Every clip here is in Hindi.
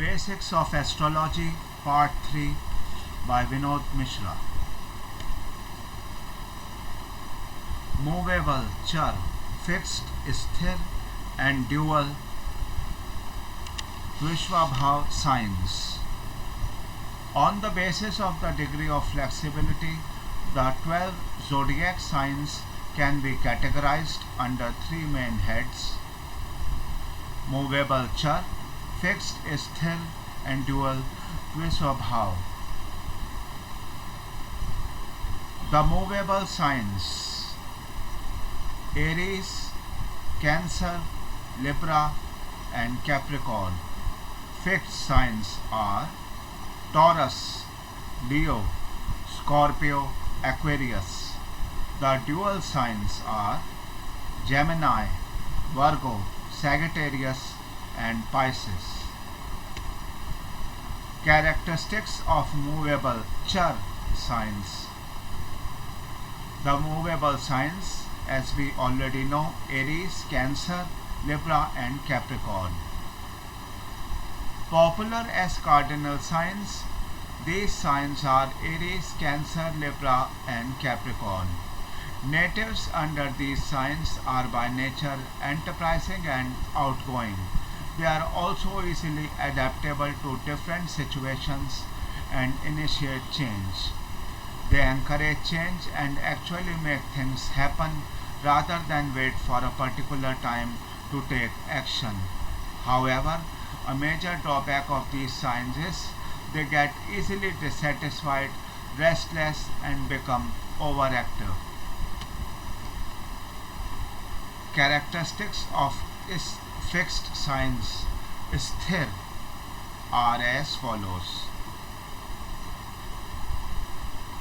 Basics of Astrology Part 3 by Vinod Mishra. Movable, char, fixed, sthir and dual Vishwabhav signs. On the basis of the degree of flexibility, the 12 zodiac signs can be categorized under three main heads: movable char, fixed sthir and dual Vishwabhav. The movable signs: Aries, Cancer, Libra and Capricorn. Fixed signs are Taurus, Leo, Scorpio, Aquarius. The dual signs are Gemini, Virgo, Sagittarius and Pisces. Characteristics of movable char signs. The movable signs, as we already know, Aries, Cancer, Libra and Capricorn. Popular as cardinal signs, these signs are Aries, Cancer, Libra and Capricorn. Natives under these signs are by nature enterprising and outgoing. They are also easily adaptable to different situations and initiate change. They encourage change and actually make things happen rather than wait for a particular time to take action. However, a major drawback of these signs is they get easily dissatisfied, restless and become overactive. Characteristics of fixed signs sthir are as follows: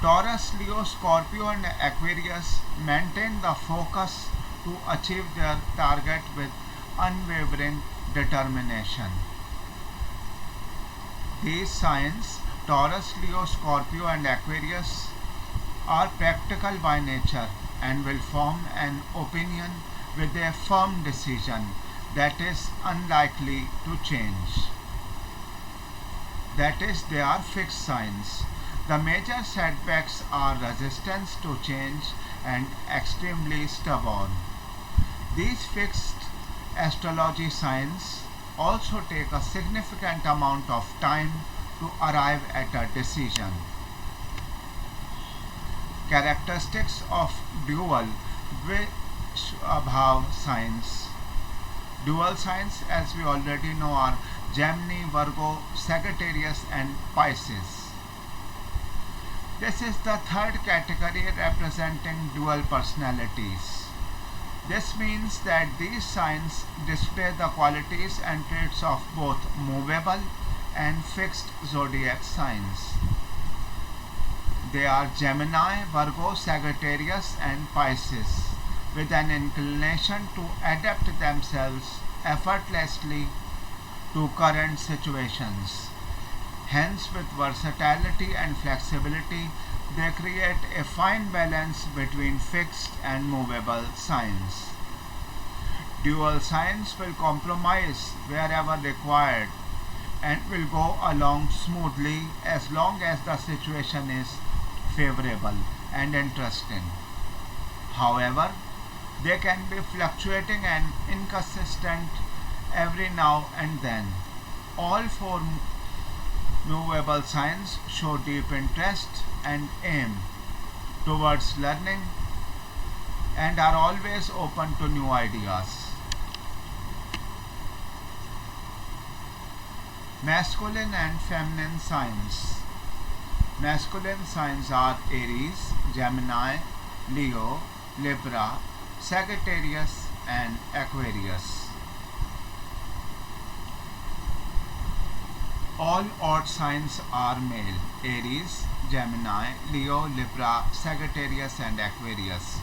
Taurus, Leo, Scorpio and Aquarius maintain the focus to achieve their target with unwavering determination. These signs, Taurus, Leo, Scorpio and Aquarius, are practical by nature and will form an opinion with a firm decision that is unlikely to change. That is, they are fixed signs. The major setbacks are resistance to change and extremely stubborn. These fixed astrology signs also take a significant amount of time to arrive at a decision. Characteristics of dual Vishwabhav signs. Dual signs, as we already know, are Gemini, Virgo, Sagittarius and Pisces. This is the third category representing dual personalities. This means that these signs display the qualities and traits of both movable and fixed zodiac signs. They are Gemini, Virgo, Sagittarius and Pisces, with an inclination to adapt themselves effortlessly to current situations. Hence, with versatility and flexibility, they create a fine balance between fixed and movable signs. Dual signs will compromise wherever required and will go along smoothly as long as the situation is favorable and interesting. However, they can be fluctuating and inconsistent every now and then. All four movable signs show deep interest and aim towards learning and are always open to new ideas. Masculine and feminine signs. Masculine signs are Aries, Gemini, Leo, Libra, Sagittarius and Aquarius. All odd signs are male: Aries, Gemini, Leo, Libra, Sagittarius and Aquarius.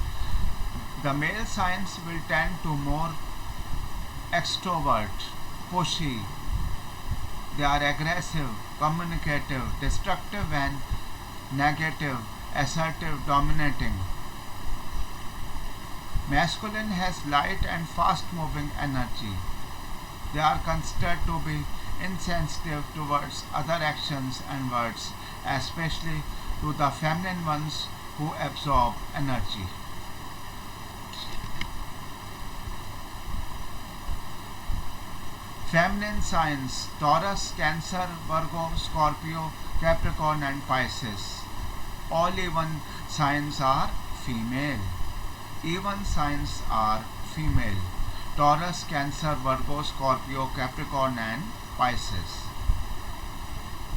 The male signs will tend to more extrovert, pushy. They are aggressive, communicative, destructive and negative, assertive, dominating. Masculine has light and fast moving energy. They are considered to be insensitive towards other actions and words, especially to the feminine ones who absorb energy. Feminine signs: Taurus, Cancer, Virgo, Scorpio, Capricorn and Pisces. All even signs are female. Even signs are female. Taurus, Cancer, Virgo, Scorpio, Capricorn and Pisces.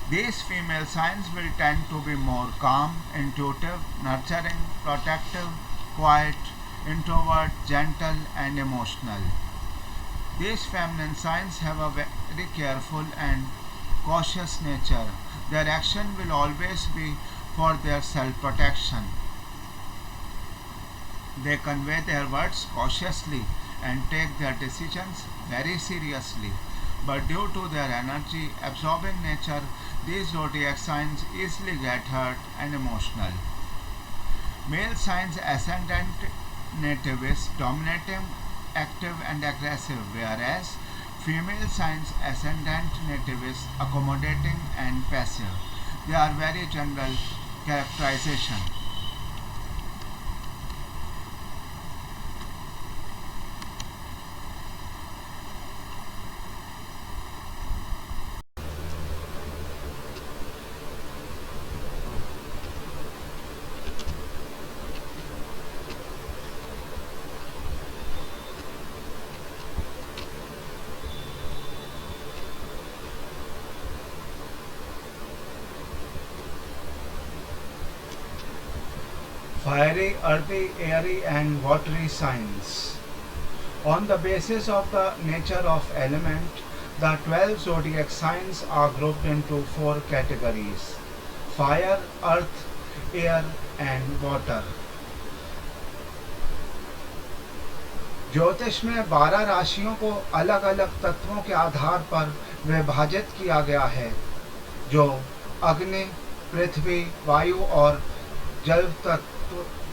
These female signs will tend to be more calm, intuitive, nurturing, protective, quiet, introvert, gentle and emotional. These feminine signs have a very careful and cautious nature. Their action will always be for their self-protection. They convey their words cautiously and take their decisions very seriously. But due to their energy absorbing nature, these zodiac signs easily get hurt and emotional. Male signs: ascendant, nativist, dominating, active and aggressive, whereas female signs: ascendant, nativist, accommodating and passive. They are very general characterization. Fiery, earthy, airy and watery signs. On the basis of the nature of element, the 12 zodiac signs are grouped into 4 categories: fire, earth, air and water. ज्योतिष में 12 राशियों को अलग अलग तत्वों के आधार पर विभाजित किया गया है, जो अग्नि, पृथ्वी, वायु और जल तत्व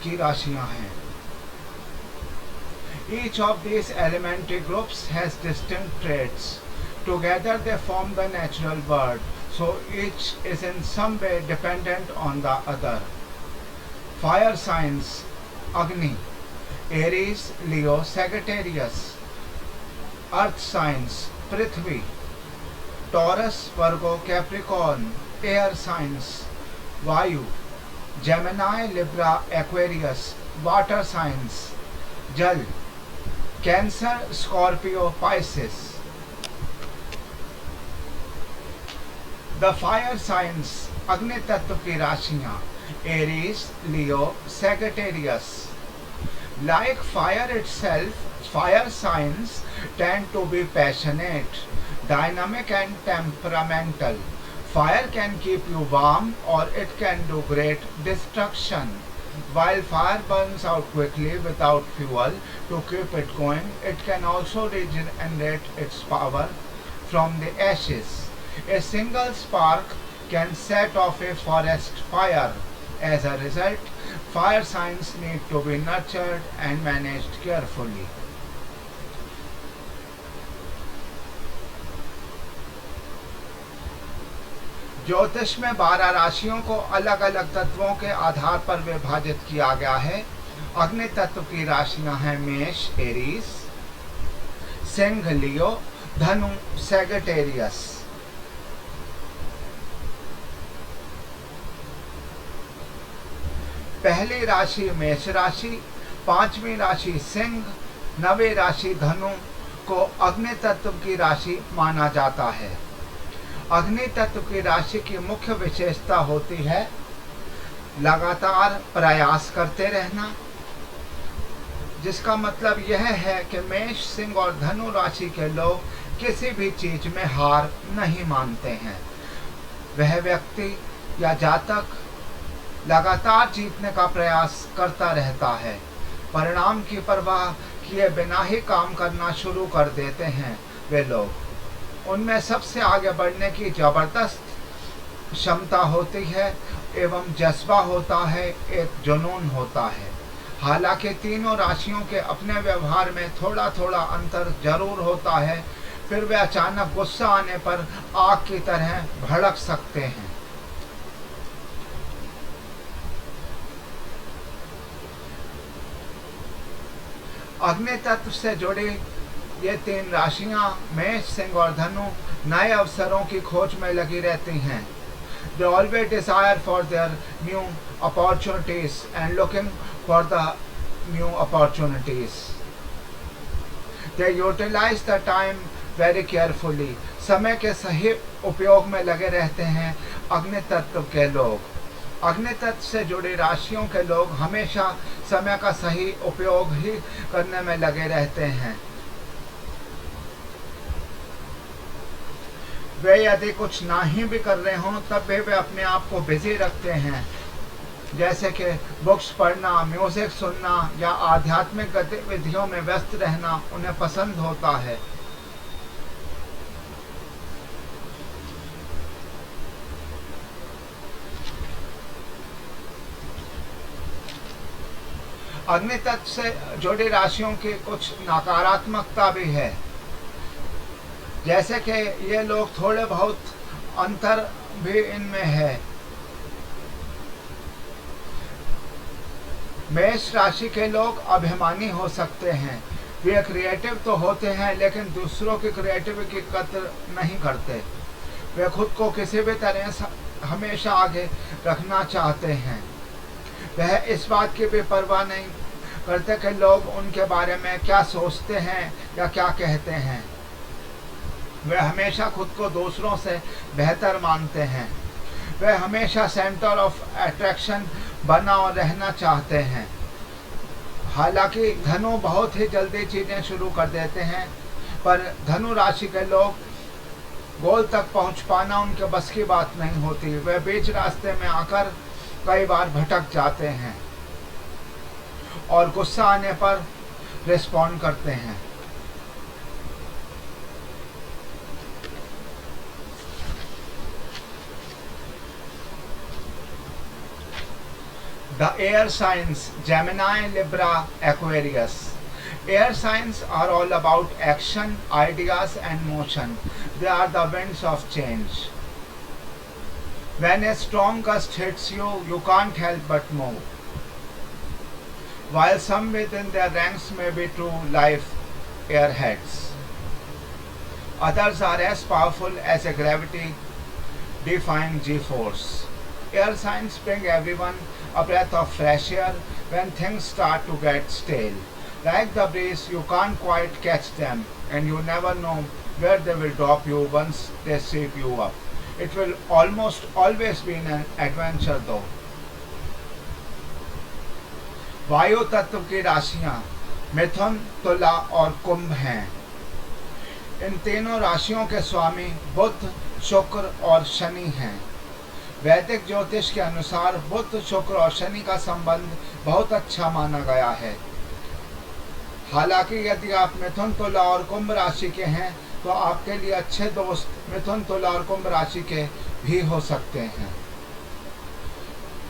की राशियां हैं. Each of these elementary groups has distinct traits. Together they form the natural world, so each is in some way dependent on the other. Fire signs: Agni, Aries, Leo, Sagittarius. Earth signs: Prithvi, Taurus, Virgo, Capricorn. Air signs: Vayu, Gemini, Libra, Aquarius. Water signs: Jal, Cancer, Scorpio, Pisces. The fire signs: अग्नि तत्व की राशियां: Aries, Leo, Sagittarius. Like fire itself, fire signs tend to be passionate, dynamic and temperamental. Fire can keep you warm or it can do great destruction. While fire burns out quickly without fuel to keep it going, it can also regenerate its power from the ashes. A single spark can set off a forest fire. As a result, fire signs need to be nurtured and managed carefully. ज्योतिष में 12 राशियों को अलग अलग तत्वों के आधार पर विभाजित किया गया है. अग्नि तत्व की राशियां हैं मेष, एरीज, सिंह, लियो, धनु, सैगिटेरियस. पहली राशि मेष राशि, 5वीं राशि सिंह, 9वीं राशि धनु को अग्नि तत्व की राशि माना जाता है. अग्नि तत्व की राशि की मुख्य विशेषता होती है लगातार प्रयास करते रहना, जिसका मतलब यह है कि मेष, सिंह और धनु राशि के लोग किसी भी चीज में हार नहीं मानते हैं. वह व्यक्ति या जातक लगातार जीतने का प्रयास करता रहता है. परिणाम की परवाह किए बिना ही काम करना शुरू कर देते हैं वे लोग. उनमें सबसे आगे बढ़ने की जबरदस्त क्षमता होती है एवं जज्बा होता है, एक जुनून होता है. हालांकि तीनों राशियों के अपने व्यवहार में थोड़ा थोड़ा अंतर जरूर होता है, फिर वे अचानक गुस्सा आने पर आग की तरह भड़क सकते हैं। अग्नि तत्व से जुड़ी ये 3 राशियां मेष, सिंह और धनु नए अवसरों की खोज में लगी रहती हैं। They always desire for their new opportunities and looking for the new opportunities. They utilize the time very carefully. समय के सही उपयोग में लगे रहते हैं अग्नि तत्व के लोग। अग्नि तत्व से जुड़ी राशियों के लोग हमेशा समय का सही उपयोग ही करने में लगे रहते हैं। वे यदि कुछ ना ही भी कर रहे हों तब भी वे अपने आप को बिजी रखते हैं, जैसे कि बुक्स पढ़ना, म्यूजिक सुनना या आध्यात्मिक गतिविधियों में व्यस्त रहना उन्हें पसंद होता है। अग्नि तत्व से जुड़ी राशियों की कुछ नकारात्मकता भी है, जैसे कि ये लोग थोड़े बहुत अंतर भी इनमें है। मेष राशि के लोग अभिमानी हो सकते हैं। वे क्रिएटिव तो होते हैं लेकिन दूसरों की क्रिएटिविटी की कदर नहीं करते। वे खुद को किसी भी तरह हमेशा आगे रखना चाहते हैं। वह इस बात की भी परवाह नहीं करते कि लोग उनके बारे में क्या सोचते हैं या क्या कहते हैं। वे हमेशा खुद को दूसरों से बेहतर मानते हैं। वे हमेशा सेंटर ऑफ अट्रैक्शन बना और रहना चाहते हैं। हालांकि धनु बहुत ही जल्दी चीज़ें शुरू कर देते हैं, पर धनु राशि के लोग गोल तक पहुंच पाना उनके बस की बात नहीं होती। वे बीच रास्ते में आकर कई बार भटक जाते हैं और गुस्सा आने पर रिस्पॉन्ड करते हैं। The air signs Gemini, Libra, Aquarius. Air signs are all about action, ideas and motion. They are the winds of change. When a strong gust hits you, you can't help but move. While some within their ranks may be true life airheads, others are as powerful as a gravity-defying G-force. Air signs bring everyone a breath of fresh air when things start to get stale. Like the breeze, you can't quite catch them, and you never know where they will drop you once they sweep you up. It will almost always be an adventure though. वायु तत्व की राशियां मिथुन, तुला और कुंभ हैं। इन तीनों राशियों के स्वामी बुध, शुक्र और शनि हैं। वैदिक ज्योतिष के अनुसार बुध, शुक्र और शनि का संबंध बहुत अच्छा माना गया है। हालांकि यदि आप मिथुन, तुला और कुंभ राशि के हैं तो आपके लिए अच्छे दोस्त मिथुन, तुला और कुंभ राशि के भी हो सकते हैं।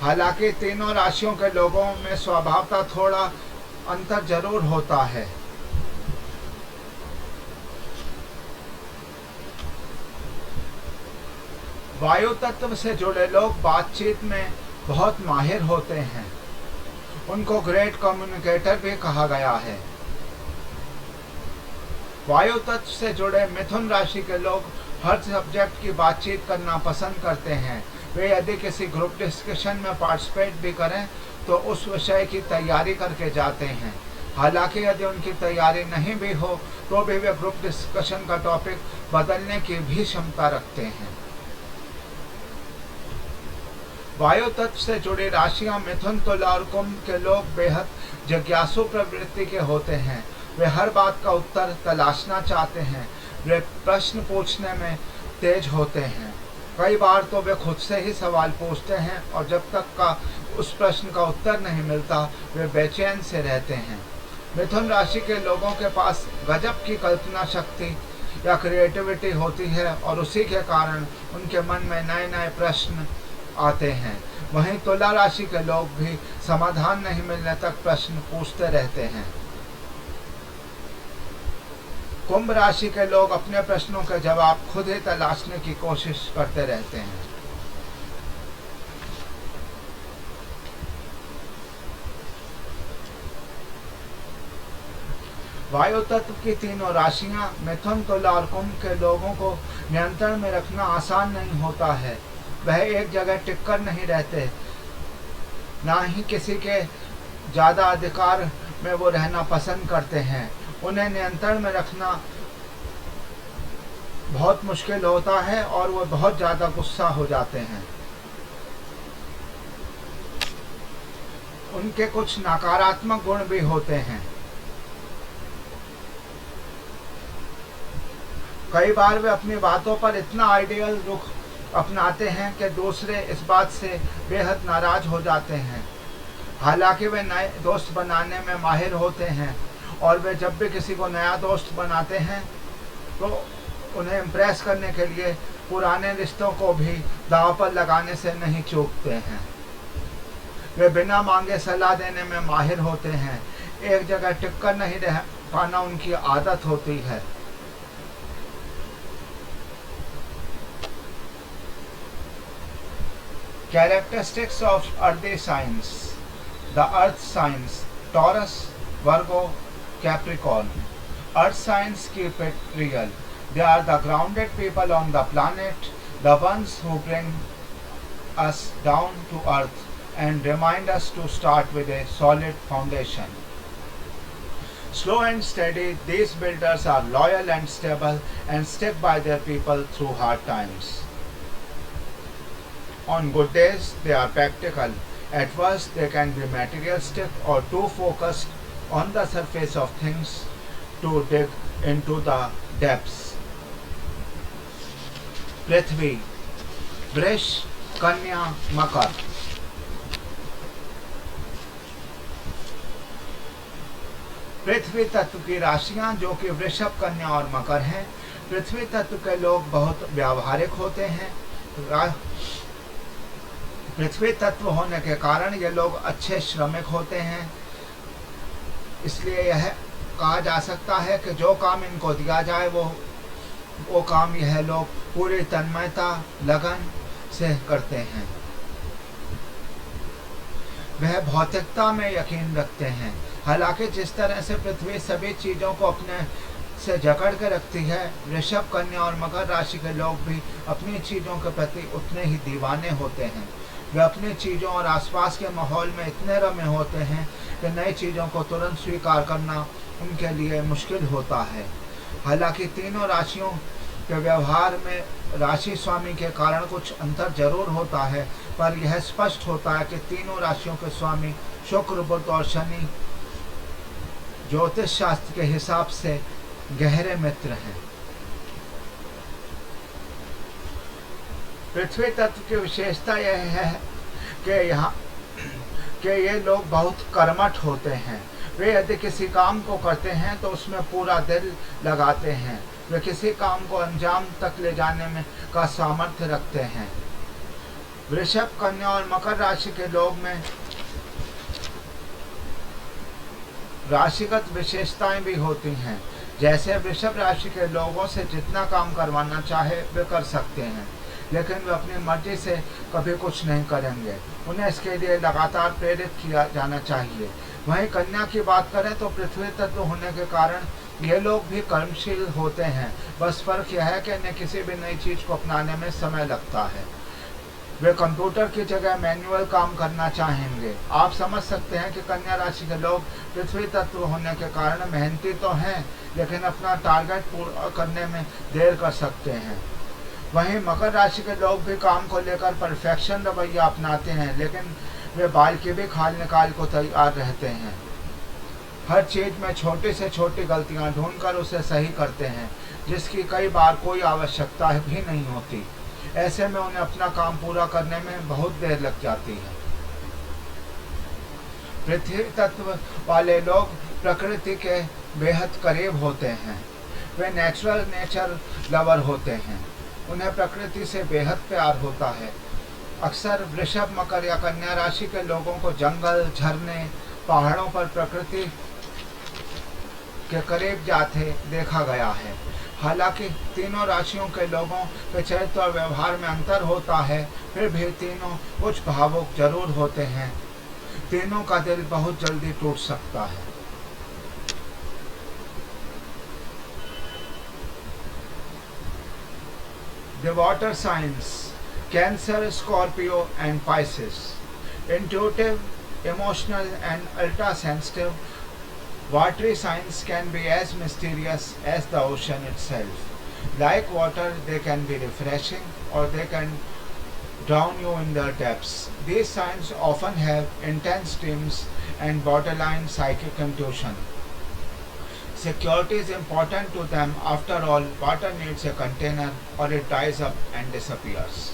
हालांकि तीनों राशियों के लोगों में स्वभावतः थोड़ा अंतर जरूर होता है। वायु तत्व से जुड़े लोग बातचीत में बहुत माहिर होते हैं। उनको ग्रेट कम्युनिकेटर भी कहा गया है। वायु तत्व से जुड़े मिथुन राशि के लोग हर सब्जेक्ट की बातचीत करना पसंद करते हैं। वे यदि किसी ग्रुप डिस्कशन में पार्टिसिपेट भी करें तो उस विषय की तैयारी करके जाते हैं। हालांकि यदि उनकी तैयारी नहीं भी हो तो भी वे ग्रुप डिस्कशन का टॉपिक बदलने की भी क्षमता रखते हैं। वायु तत्व से जुड़ी राशियां मिथुन, तुला और कुंभ के लोग बेहद जिज्ञासु प्रवृत्ति के होते हैं। वे हर बात का उत्तर तलाशना चाहते हैं। वे प्रश्न पूछने में तेज होते हैं। कई बार तो वे खुद से ही सवाल पूछते हैं और जब तक का उस प्रश्न का उत्तर नहीं मिलता वे बेचैन से रहते हैं। मिथुन राशि के लोगों के पास गजब की कल्पना शक्ति या क्रिएटिविटी होती है और उसी के कारण उनके मन में नए नए प्रश्न आते हैं। वहीं तुला राशि के लोग भी समाधान नहीं मिलने तक प्रश्न पूछते रहते हैं। कुंभ राशि के लोग अपने प्रश्नों के जवाब खुद ही तलाशने की कोशिश करते रहते हैं। वायु तत्व की तीनों राशियां मिथुन, तुला और कुंभ के लोगों को नियंत्रण में रखना आसान नहीं होता है। वह एक जगह टिककर नहीं रहते, ना ही किसी के ज़्यादा अधिकार में वो रहना पसंद करते हैं। उन्हें नियंत्रण में रखना बहुत मुश्किल होता है और वो बहुत ज़्यादा गुस्सा हो जाते हैं। उनके कुछ नकारात्मक गुण भी होते हैं। कई बार वे अपनी बातों पर इतना आइडियल रुख अपनाते हैं कि दूसरे इस बात से बेहद नाराज हो जाते हैं। हालांकि वे नए दोस्त बनाने में माहिर होते हैं और वे जब भी किसी को नया दोस्त बनाते हैं तो उन्हें इम्प्रेस करने के लिए पुराने रिश्तों को भी दांव पर लगाने से नहीं चूकते हैं। वे बिना मांगे सलाह देने में माहिर होते हैं। एक जगह टिककर नहीं रह पाना उनकी आदत होती है। Characteristics of earthy signs. The earth signs Taurus, Virgo, Capricorn. Earth signs keep it real. They are the grounded people on the planet, the ones who bring us down to earth and remind us to start with a solid foundation. Slow and steady, these builders are loyal and stable and stick by their people through hard times. On good days, they are practical. At worst, they can be materialistic or too focused on the surface of things to dig into the depths. पृथ्वी, वृष, कन्या, मकर। पृथ्वी तत्व की राशियां जो कि वृषभ, कन्या और मकर हैं। पृथ्वी तत्व के लोग बहुत व्यावहारिक होते हैं। पृथ्वी तत्व होने के कारण ये लोग अच्छे श्रमिक होते हैं। इसलिए यह कहा जा सकता है कि जो काम इनको दिया जाए वो काम यह लोग पूरी तन्मयता, लगन से करते हैं। वह भौतिकता में यकीन रखते हैं। हालांकि जिस तरह से पृथ्वी सभी चीज़ों को अपने से जकड़ के रखती है, वृषभ, कन्या और मकर राशि के लोग भी अपनी चीज़ों के प्रति उतने ही दीवाने होते हैं। वे अपनी चीज़ों और आसपास के माहौल में इतने रमे होते हैं कि नई चीज़ों को तुरंत स्वीकार करना उनके लिए मुश्किल होता है। हालांकि तीनों राशियों के व्यवहार में राशि स्वामी के कारण कुछ अंतर जरूर होता है, पर यह स्पष्ट होता है कि तीनों राशियों के स्वामी शुक्र, बुध और शनि ज्योतिष शास्त्र के हिसाब से गहरे मित्र हैं। पृथ्वी तत्व की विशेषता यह है कि ये लोग बहुत कर्मठ होते हैं। वे यदि किसी काम को करते हैं तो उसमें पूरा दिल लगाते हैं। वे किसी काम को अंजाम तक ले जाने में का सामर्थ्य रखते हैं। वृषभ, कन्या और मकर राशि के लोग में राशिगत विशेषताएं भी होती हैं। जैसे वृषभ राशि के लोगों से जितना काम करवाना चाहे वे कर सकते हैं, लेकिन वे अपनी मर्जी से कभी कुछ नहीं करेंगे। उन्हें इसके लिए लगातार प्रेरित किया जाना चाहिए। वहीं कन्या की बात करें तो पृथ्वी तत्व होने के कारण ये लोग भी कर्मशील होते हैं। बस फर्क यह है कि इन्हें किसी भी नई चीज़ को अपनाने में समय लगता है। वे कंप्यूटर की जगह मैनुअल काम करना चाहेंगे। आप समझ सकते हैं कि कन्या राशि के लोग पृथ्वी तत्व होने के कारण मेहनती तो हैं, लेकिन अपना टारगेट पूरा करने में देर कर सकते हैं। वहीं मकर राशि के लोग भी काम को लेकर परफेक्शन रवैया अपनाते हैं, लेकिन वे बाल की भी खाल निकाल को तैयार रहते हैं। हर चीज़ में छोटी से छोटी गलतियां ढूंढकर उसे सही करते हैं, जिसकी कई बार कोई आवश्यकता भी नहीं होती। ऐसे में उन्हें अपना काम पूरा करने में बहुत देर लग जाती है। पृथ्वी तत्व वाले लोग प्रकृति के बेहद करीब होते हैं। वे नेचर लवर होते हैं। उन्हें प्रकृति से बेहद प्यार होता है। अक्सर वृषभ, मकर या कन्या राशि के लोगों को जंगल, झरने, पहाड़ों पर प्रकृति के करीब जाते देखा गया है। हालांकि तीनों राशियों के लोगों के चरित्र और व्यवहार में अंतर होता है, फिर भी तीनों कुछ भावुक जरूर होते हैं। तीनों का दिल बहुत जल्दी टूट सकता है। The water signs Cancer, Scorpio and Pisces. Intuitive, emotional and ultra sensitive, watery signs can be as mysterious as the ocean itself. Like water, they can be refreshing or they can drown you in their depths. These signs often have intense dreams and borderline psychic intuition. Security is important to them. After all, water needs a container or it dries up and disappears.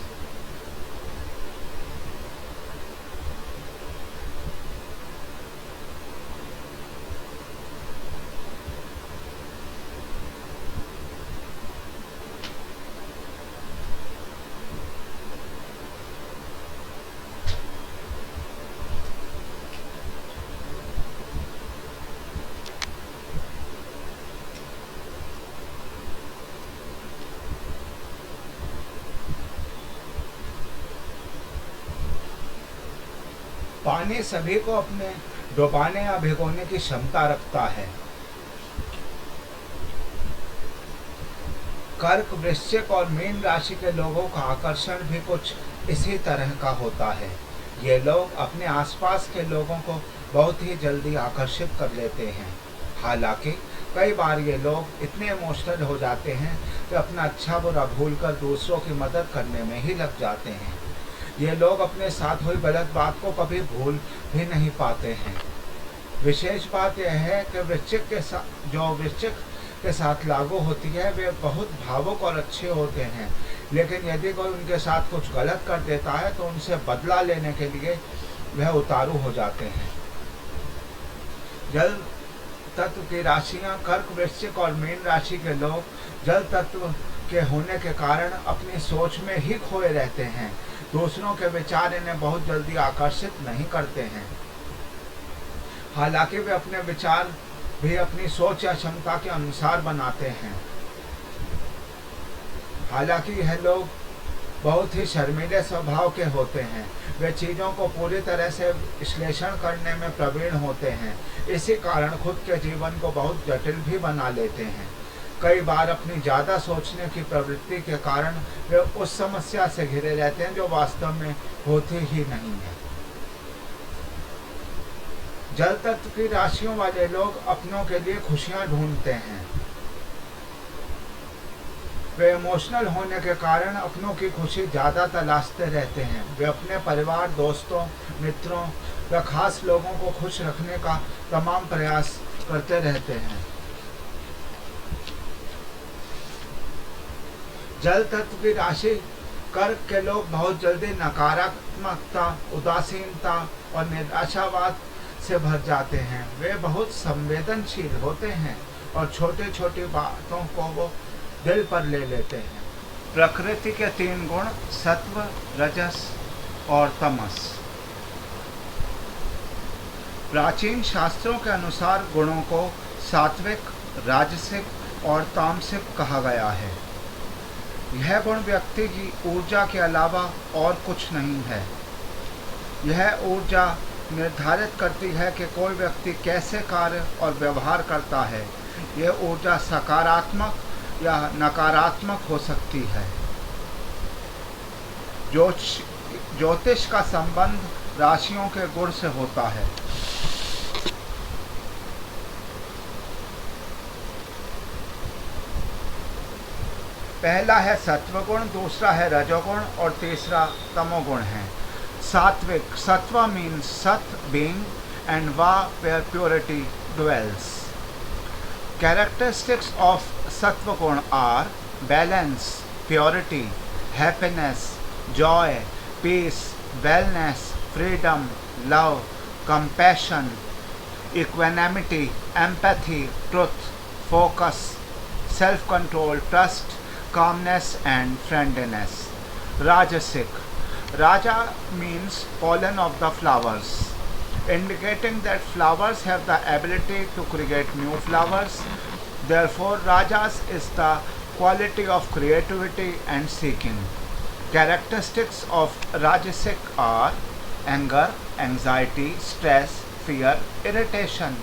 पानी सभी को अपने डुबाने या भिगोने की क्षमता रखता है। कर्क, वृश्चिक और मीन राशि के लोगों का आकर्षण भी कुछ इसी तरह का होता है। ये लोग अपने आसपास के लोगों को बहुत ही जल्दी आकर्षित कर लेते हैं। हालांकि कई बार ये लोग इतने इमोशनल हो जाते हैं कि अपना अच्छा बुरा भूलकर दूसरों की मदद करने में ही लग जाते हैं। ये लोग अपने साथ हुई गलत बात को कभी भूल भी नहीं पाते हैं। विशेष बात यह है कि वृश्चिक के साथ लागू होती है, वे बहुत भावुक और अच्छे होते हैं, लेकिन यदि कोई उनके साथ कुछ गलत कर देता है तो उनसे बदला लेने के लिए वह उतारू हो जाते हैं। जल तत्व की राशियां कर्क, वृश्चिक और मीन राशि के लोग जल तत्व के होने के कारण अपनी सोच में ही खोए रहते हैं। दूसरों के विचार इन्हें बहुत जल्दी आकर्षित नहीं करते हैं। हालांकि वे अपने विचार भी अपनी सोच या क्षमता के अनुसार बनाते हैं। हालांकि यह लोग बहुत ही शर्मीले स्वभाव के होते हैं। वे चीज़ों को पूरी तरह से विश्लेषण करने में प्रवीण होते हैं। इसी कारण खुद के जीवन को बहुत जटिल भी बना लेते हैं। कई बार अपनी ज़्यादा सोचने की प्रवृत्ति के कारण वे उस समस्या से घिरे रहते हैं जो वास्तव में होती ही नहीं है। जल तत्व की राशियों वाले लोग अपनों के लिए खुशियां ढूंढते हैं। वे इमोशनल होने के कारण अपनों की खुशी ज़्यादा तलाशते रहते हैं। वे अपने परिवार, दोस्तों, मित्रों व खास लोगों को खुश रखने का तमाम प्रयास करते रहते हैं। जल तत्व की राशि कर्क के लोग बहुत जल्दी नकारात्मकता, उदासीनता और निराशावाद से भर जाते हैं। वे बहुत संवेदनशील होते हैं और छोटी छोटी बातों को वो दिल पर ले लेते हैं। प्रकृति के 3 गुण सत्व, रजस और तमस। प्राचीन शास्त्रों के अनुसार गुणों को सात्विक, राजसिक और तामसिक कहा गया है। यह गुण व्यक्ति की ऊर्जा के अलावा और कुछ नहीं है। यह ऊर्जा निर्धारित करती है कि कोई व्यक्ति कैसे कार्य और व्यवहार करता है। यह ऊर्जा सकारात्मक या नकारात्मक हो सकती है। ज्योतिष का संबंध राशियों के गुण से होता है। पहला है सत्वगुण, दूसरा है रजोगुण और तीसरा तमोगुण है। सात्विक, सत्व मीन्स सत being and va where purity dwells. Characteristics of sattva guna are balance, purity, happiness, joy, peace, wellness, freedom, love, compassion, equanimity, empathy, truth, focus, self-control, trust, calmness and friendliness. Rajasic, Raja means pollen of the flowers. indicating that flowers have the ability to create new flowers. Therefore, Rajas is the quality of creativity and seeking. Characteristics of Rajasic are anger, anxiety, stress, fear, irritation,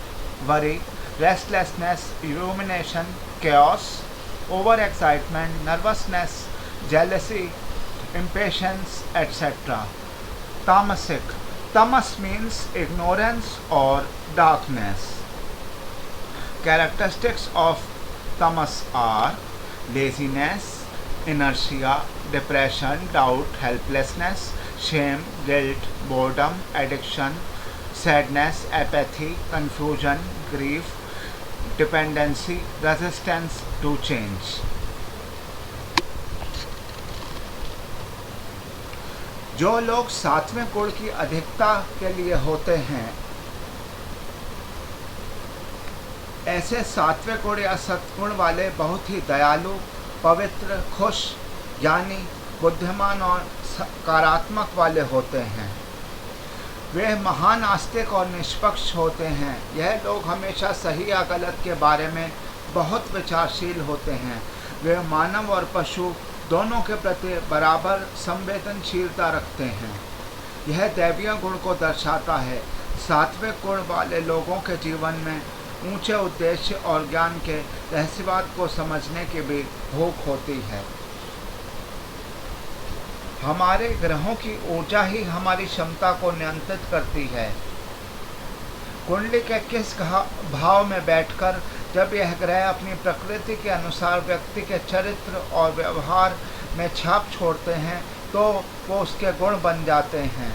worry, restlessness, rumination, chaos, overexcitement, nervousness, jealousy, impatience, etc. Tamasic. Tamas means ignorance or darkness. Characteristics of tamas are laziness, inertia, depression, doubt, helplessness, shame, guilt, boredom, addiction, sadness, apathy, confusion, grief, dependency, resistance to change. जो लोग सातवें गुण की अधिकता के लिए होते हैं, ऐसे सातवें गुण या सत्गुण वाले बहुत ही दयालु, पवित्र, खुश, ज्ञानी, बुद्धिमान और सकारात्मक वाले होते हैं। वे महान आस्तिक और निष्पक्ष होते हैं। यह लोग हमेशा सही या गलत के बारे में बहुत विचारशील होते हैं। वे मानव और पशु दोनों के प्रति बराबर संवेदनशीलता रखते हैं। यह दैवीय गुण को दर्शाता है। सातवें गुण वाले लोगों के जीवन में ऊंचे उद्देश्य और ज्ञान के रहस्यवाद को समझने की भी भूख होती है। हमारे ग्रहों की ऊर्जा ही हमारी क्षमता को नियंत्रित करती है। कुंडली के किस भाव में बैठकर जब यह ग्रह अपनी प्रकृति के अनुसार व्यक्ति के चरित्र और व्यवहार में छाप छोड़ते हैं तो वो उसके गुण बन जाते हैं।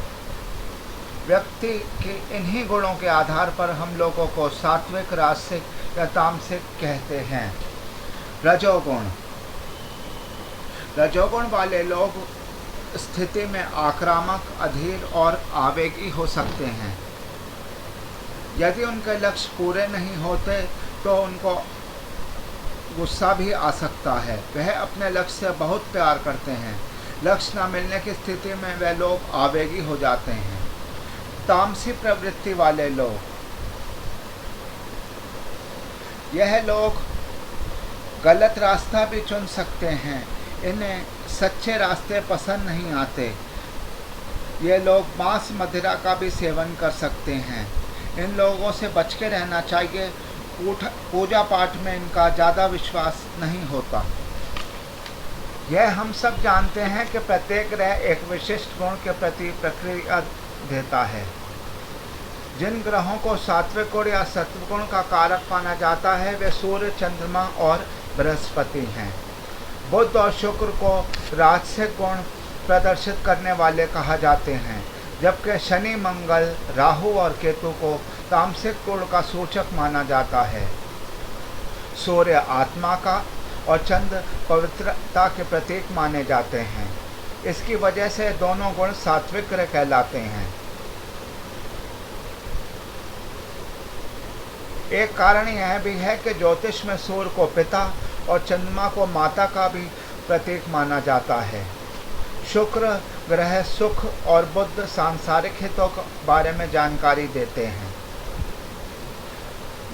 व्यक्ति के इन्हीं गुणों के आधार पर हम लोगों को सात्विक, राजसिक या तामसिक कहते हैं। रजोगुण। रजोगुण वाले लोग स्थिति में आक्रामक, अधीर और आवेगी हो सकते हैं। यदि उनके लक्ष्य पूरे नहीं होते तो उनको गुस्सा भी आ सकता है। वह अपने लक्ष्य से बहुत प्यार करते हैं। लक्ष्य न मिलने की स्थिति में वह लोग आवेगी हो जाते हैं। तामसी प्रवृत्ति वाले लोग, यह लोग गलत रास्ता भी चुन सकते हैं। इन्हें सच्चे रास्ते पसंद नहीं आते। ये लोग मांस मदिरा का भी सेवन कर सकते हैं। इन लोगों से बच के रहना चाहिए। पूजा पाठ में इनका ज़्यादा विश्वास नहीं होता। यह हम सब जानते हैं कि प्रत्येक ग्रह एक विशिष्ट गुण के प्रति प्रक्रिया देता है। जिन ग्रहों को सात्विक गुण या सत्वगुण का कारक माना जाता है वे सूर्य, चंद्रमा और बृहस्पति हैं। बुध और शुक्र को राजसिक गुण प्रदर्शित करने वाले कहा जाते हैं, जबकि शनि, मंगल, राहु और केतु को तामसिक गुण का सूचक माना जाता है। सूर्य आत्मा का और चंद्र पवित्रता के प्रतीक माने जाते हैं। इसकी वजह से दोनों गुण सात्विक ग्रह कहलाते हैं। एक कारण यह भी है कि ज्योतिष में सूर्य को पिता और चंद्रमा को माता का भी प्रतीक माना जाता है। शुक्र ग्रह सुख और बुध सांसारिक हितों के बारे में जानकारी देते हैं।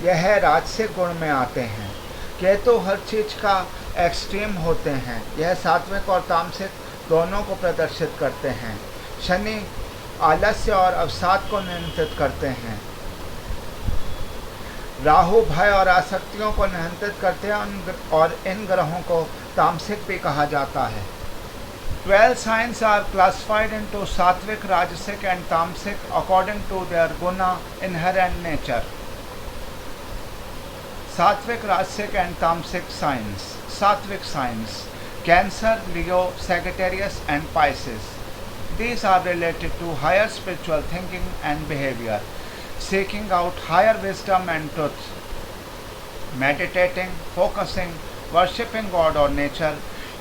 यह राजसिक गुण में आते हैं। केतु हर चीज का एक्सट्रीम होते हैं। यह सात्विक और तामसिक दोनों को प्रदर्शित करते हैं। शनि आलस्य और अवसाद को नियंत्रित करते हैं। राहु भय और आसक्तियों को नियंत्रित करते हैं और इन ग्रहों को तामसिक भी कहा जाता है। 12 signs are classified into sattvic, rajasic and tamasic according to their guna inherent nature. Sattvic, rajasic and tamasic signs. Sattvic signs: Cancer, Leo, Sagittarius and Pisces. These are related to higher spiritual thinking and behavior, seeking out higher wisdom and truth, meditating, focusing, worshipping God or nature,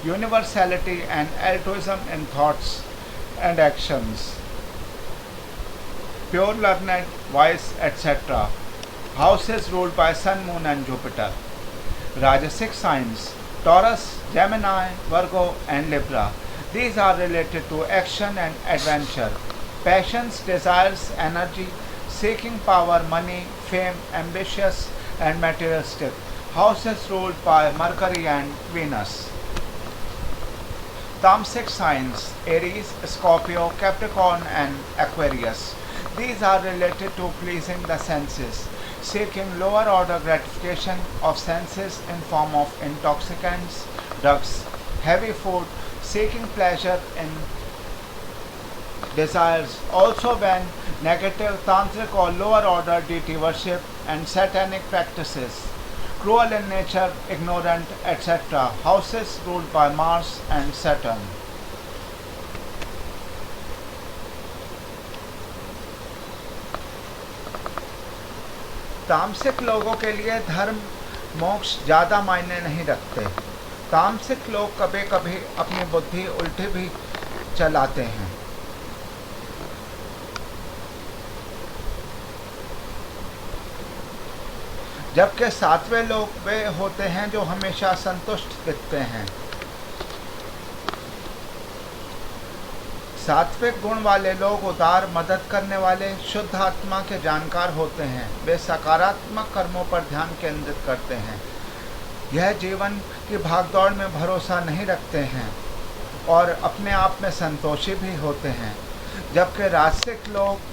universality and altruism in thoughts and actions, pure learned, wise, etc. Houses ruled by Sun, Moon and Jupiter. Rajasic signs: Taurus, Gemini, Virgo and Libra. These are related to action and adventure, passions, desires, energy, seeking power, money, fame, ambitious and materialistic. Houses ruled by Mercury and Venus. Tamasic signs: Aries, Scorpio, Capricorn and Aquarius. These are related to pleasing the senses, seeking lower order gratification of senses in form of intoxicants, drugs, heavy food, seeking pleasure in desires. Also when negative tantric or lower order deity worship and satanic practices, cruel in nature, ignorant, etc. Houses ruled by Mars and Saturn. तामसिक लोगों के लिए धर्म मोक्ष ज़्यादा मायने नहीं रखते। तामसिक लोग कभी कभी अपनी बुद्धि उल्टी भी चलाते हैं। जबकि सात्विक लोग वे होते हैं जो हमेशा संतुष्ट दिखते हैं। सात्विक गुण वाले लोग उदार, मदद करने वाले, शुद्ध आत्मा के जानकार होते हैं। वे सकारात्मक कर्मों पर ध्यान केंद्रित करते हैं। यह जीवन की भागदौड़ में भरोसा नहीं रखते हैं और अपने आप में संतोषी भी होते हैं। जबकि राजसिक लोग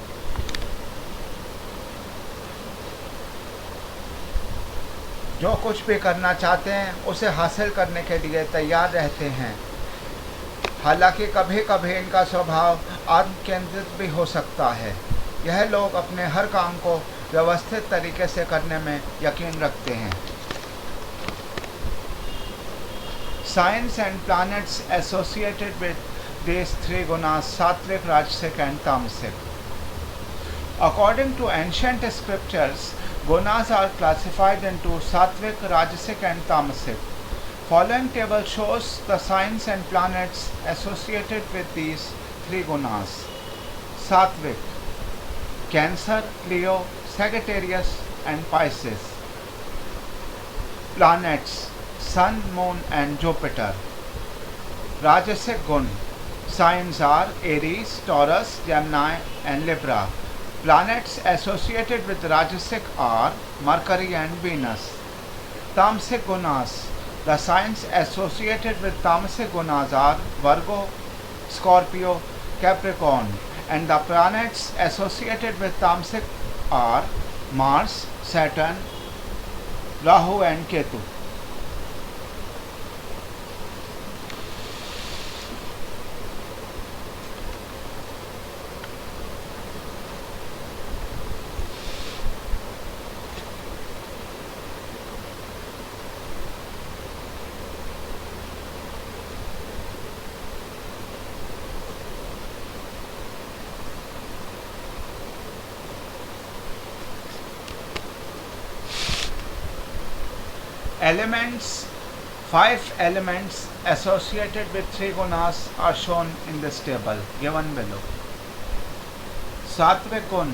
जो कुछ भी करना चाहते हैं उसे हासिल करने के लिए तैयार रहते हैं। हालांकि कभी कभी इनका स्वभाव आत्म केंद्रित भी हो सकता है। यह लोग अपने हर काम को व्यवस्थित तरीके से करने में यकीन रखते हैं। Signs and planets associated with these three gunas, Sattvic, Rajasic and Tamasic. According to ancient scriptures, gunas are classified into Sattvic, Rajasic and Tamasic. Following table shows the signs and planets associated with these three gunas. Sattvic: Cancer, Leo, Sagittarius and Pisces. Planets: Sun, Moon and Jupiter. Rajasic gun. Signs are Aries, Taurus, Gemini and Libra. Planets associated with Rajasic are Mercury and Venus. Tamasic gunas. The signs associated with Tamasic gunas are Virgo, Scorpio, Capricorn, and the planets associated with Tamasic are Mars, Saturn, Rahu and Ketu. Elements: 5 elements associated with three gunas are shown in this table given below. Sattvic gun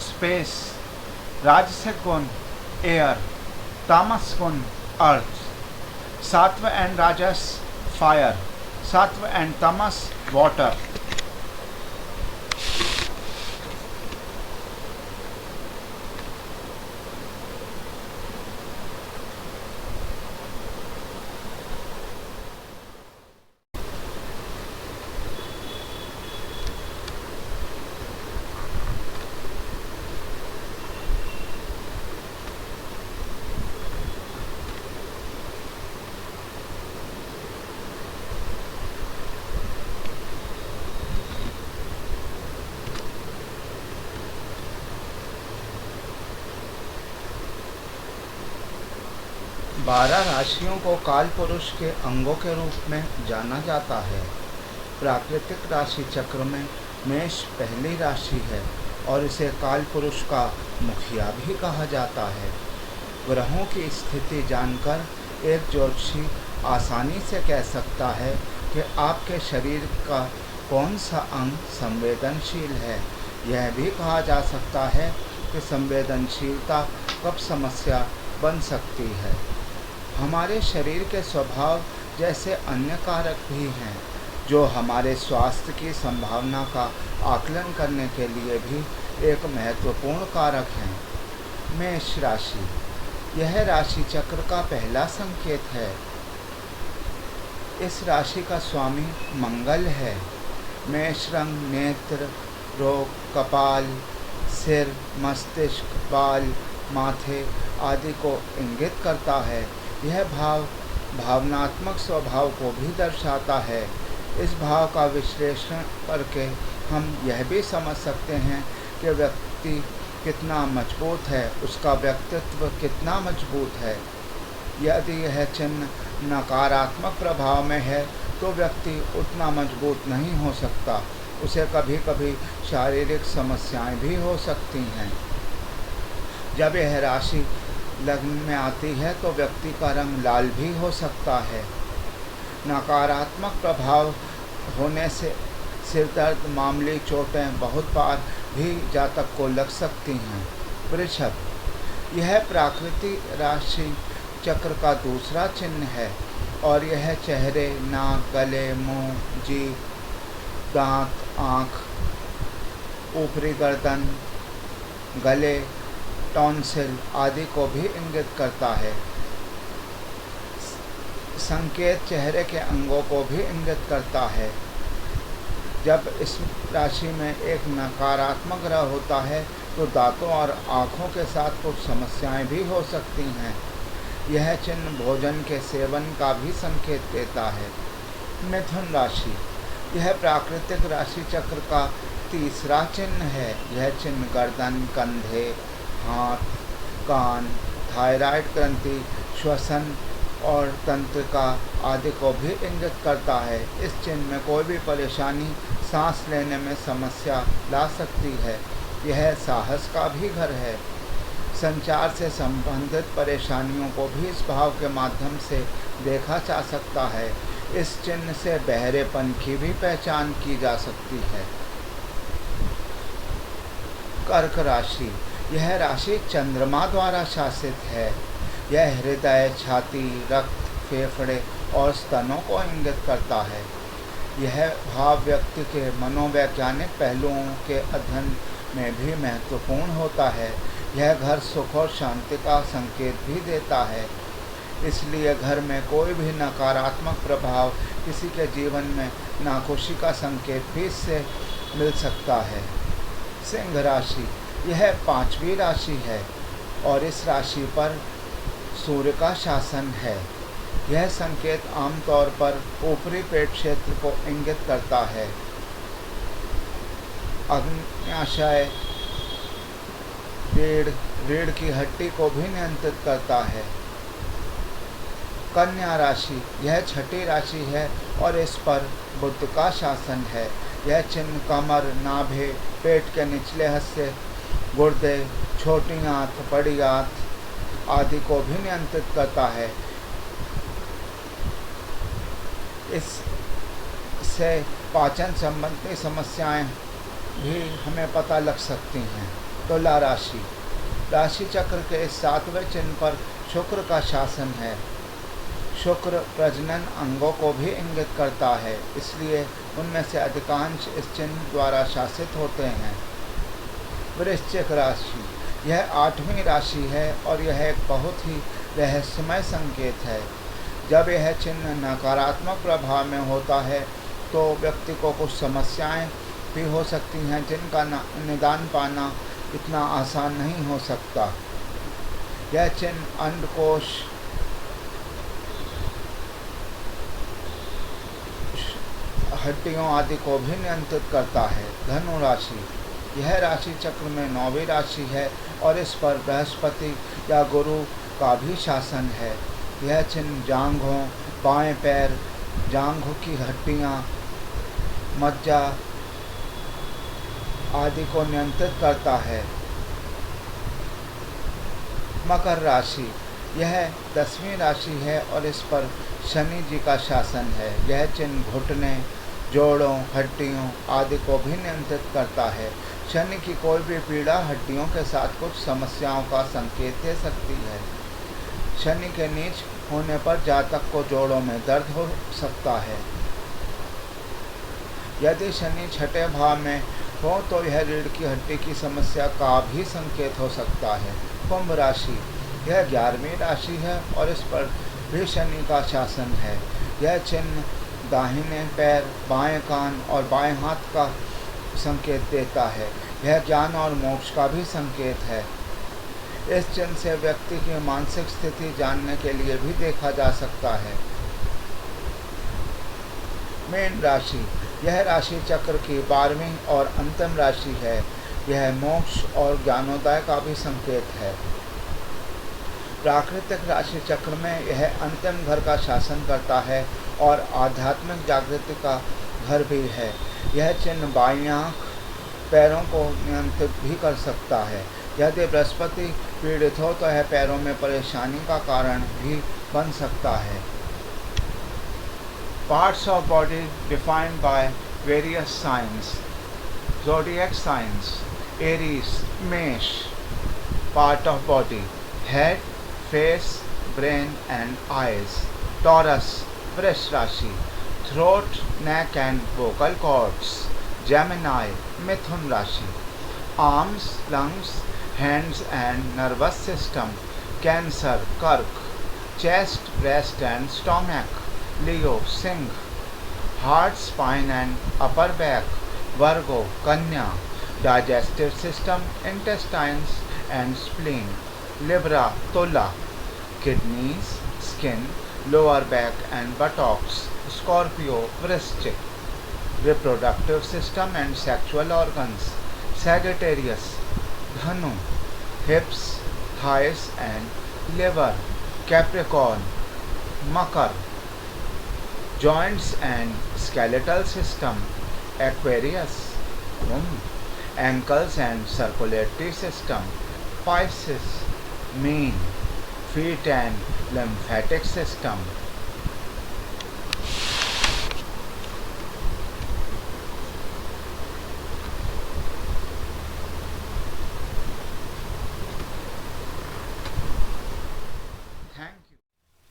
space, Rajasic gun air, Tamas gun earth. Sattva and Rajas fire, Sattva and Tamas water. बारह राशियों को काल पुरुष के अंगों के रूप में जाना जाता है। प्राकृतिक राशि चक्र में मेष पहली राशि है और इसे काल पुरुष का मुखिया भी कहा जाता है। ग्रहों की स्थिति जानकर एक ज्योतिषी आसानी से कह सकता है कि आपके शरीर का कौन सा अंग संवेदनशील है। यह भी कहा जा सकता है कि संवेदनशीलता कब समस्या बन सकती है। हमारे शरीर के स्वभाव जैसे अन्य कारक भी हैं जो हमारे स्वास्थ्य की संभावना का आकलन करने के लिए भी एक महत्वपूर्ण कारक हैं। मेष राशि, यह राशि चक्र का पहला संकेत है। इस राशि का स्वामी मंगल है। मेष रंग नेत्र, रोग, कपाल, सिर, मस्तिष्क, बाल, माथे आदि को इंगित करता है। यह भाव भावनात्मक स्वभाव को भी दर्शाता है। इस भाव का विश्लेषण करके हम यह भी समझ सकते हैं कि व्यक्ति कितना मजबूत है, उसका व्यक्तित्व कितना मजबूत है। यदि यह चिन्ह नकारात्मक प्रभाव में है तो व्यक्ति उतना मजबूत नहीं हो सकता। उसे कभी कभी शारीरिक समस्याएं भी हो सकती हैं। जब यह राशि लग्न में आती है तो व्यक्ति का रंग लाल भी हो सकता है। नकारात्मक प्रभाव होने से सिर दर्द, मामूली चोटें बहुत बार भी जातक को लग सकती हैं। वृषभ, यह प्राकृतिक राशि चक्र का दूसरा चिन्ह है और यह चेहरे, नाक, गले, मुंह, जीभ, दांत, आँख, ऊपरी गर्दन, गले, टॉन्सिल आदि को भी इंगित करता है। संकेत चेहरे के अंगों को भी इंगित करता है। जब इस राशि में एक नकारात्मक ग्रह होता है तो दांतों और आँखों के साथ कुछ समस्याएं भी हो सकती हैं। यह चिन्ह भोजन के सेवन का भी संकेत देता है। मिथुन राशि, यह प्राकृतिक राशि चक्र का तीसरा चिन्ह है। यह चिन्ह गर्दन, कंधे, हाथ, कान, थायराइड ग्रंथि, श्वसन और तंत्रिका आदि को भी इंगित करता है। इस चिन्ह में कोई भी परेशानी सांस लेने में समस्या ला सकती है। यह साहस का भी घर है। संचार से संबंधित परेशानियों को भी इस भाव के माध्यम से देखा जा सकता है। इस चिन्ह से बहरेपन की भी पहचान की जा सकती है। कर्क राशि, यह राशि चंद्रमा द्वारा शासित है। यह हृदय, छाती, रक्त, फेफड़े और स्तनों को इंगित करता है। यह भाव व्यक्ति के मनोवैज्ञानिक पहलुओं के अध्ययन में भी महत्वपूर्ण होता है। यह घर सुख और शांति का संकेत भी देता है। इसलिए घर में कोई भी नकारात्मक प्रभाव, किसी के जीवन में नाखुशी का संकेत भी इससे मिल सकता है। सिंह राशि, यह पांचवी राशि है और इस राशि पर सूर्य का शासन है। यह संकेत आमतौर पर ऊपरी पेट क्षेत्र को इंगित करता है। अग्न्याशय, रीढ़ की हड्डी को भी नियंत्रित करता है। कन्या राशि, यह छठी राशि है और इस पर बुध का शासन है। यह चिन्ह कमर, नाभि, पेट के निचले हिस्से, गुर्दे, छोटी आंत, बड़ी आंत आदि को भी नियंत्रित करता है। इससे पाचन संबंधी समस्याएं भी हमें पता लग सकती हैं। तुला राशि, राशि चक्र के इस सातवें चिन्ह पर शुक्र का शासन है। शुक्र प्रजनन अंगों को भी इंगित करता है, इसलिए उनमें से अधिकांश इस चिन्ह द्वारा शासित होते हैं। वृश्चिक राशि, यह आठवीं राशि है और यह एक बहुत ही रहस्यमय संकेत है। जब यह चिन्ह नकारात्मक प्रभाव में होता है तो व्यक्ति को कुछ समस्याएं भी हो सकती हैं जिनका निदान पाना इतना आसान नहीं हो सकता। यह चिन्ह अंडकोश, हड्डियों आदि को भी नियंत्रित करता है। धनु राशि, यह राशि चक्र में 9वीं राशि है और इस पर बृहस्पति या गुरु का भी शासन है। यह चिन्ह जांघों, बाएं पैर, जांघों की हड्डियां, मज्जा आदि को नियंत्रित करता है। मकर राशि, यह 10वीं राशि है और इस पर शनि जी का शासन है। यह चिन्ह घुटने, जोड़ों, हड्डियों आदि को भी नियंत्रित करता है। शनि की कोई भी पीड़ा हड्डियों के साथ कुछ समस्याओं का संकेत दे सकती है। शनि के नीच होने पर जातक को जोड़ों में दर्द हो सकता है। यदि शनि छठे भाव में हो तो यह रीढ़ की हड्डी की समस्या का भी संकेत हो सकता है। कुंभ राशि, यह 11वीं राशि है और इस पर भी शनि का शासन है। यह चिन्ह दाहिने पैर, बाएं कान और बाएं हाथ का संकेत देता है। यह ज्ञान और मोक्ष का भी संकेत है। इस चिन्ह से व्यक्ति की मानसिक स्थिति जानने के लिए भी देखा जा सकता है। मीन राशि, यह राशि चक्र की 12वीं और अंतिम राशि है। यह मोक्ष और ज्ञानोदय का भी संकेत है। प्राकृतिक राशि चक्र में यह अंतिम घर का शासन करता है और आध्यात्मिक जागृति का घर भी है। यह चिन्ह बाईं आंख, पैरों को नियंत्रित भी कर सकता है। यदि बृहस्पति पीड़ित हो तो यह पैरों में परेशानी का कारण भी बन सकता है। Parts of body defined by various science. Zodiac science, Aries, मेष। Part of body, head, face, brain and eyes. Taurus, वृष राशि, throat, neck and vocal cords. Gemini, मिथुन राशि, arms, lungs, hands and nervous system. Cancer, कर्क, chest, breast and stomach. Leo, सिंह, heart, spine and upper back. Virgo, कन्या, digestive system, intestines and spleen. Libra, तुला, kidneys, skin, lower back and buttocks. Scorpio, वृश्चिक, reproductive system and sexual organs. Sagittarius, धनु, hips, thighs and liver. Capricorn, मकर, joints and skeletal system. Aquarius, कुंभ, ankles and circulatory system. Pisces, मीन, फीट एंड लिम्फेटिक सिस्टम।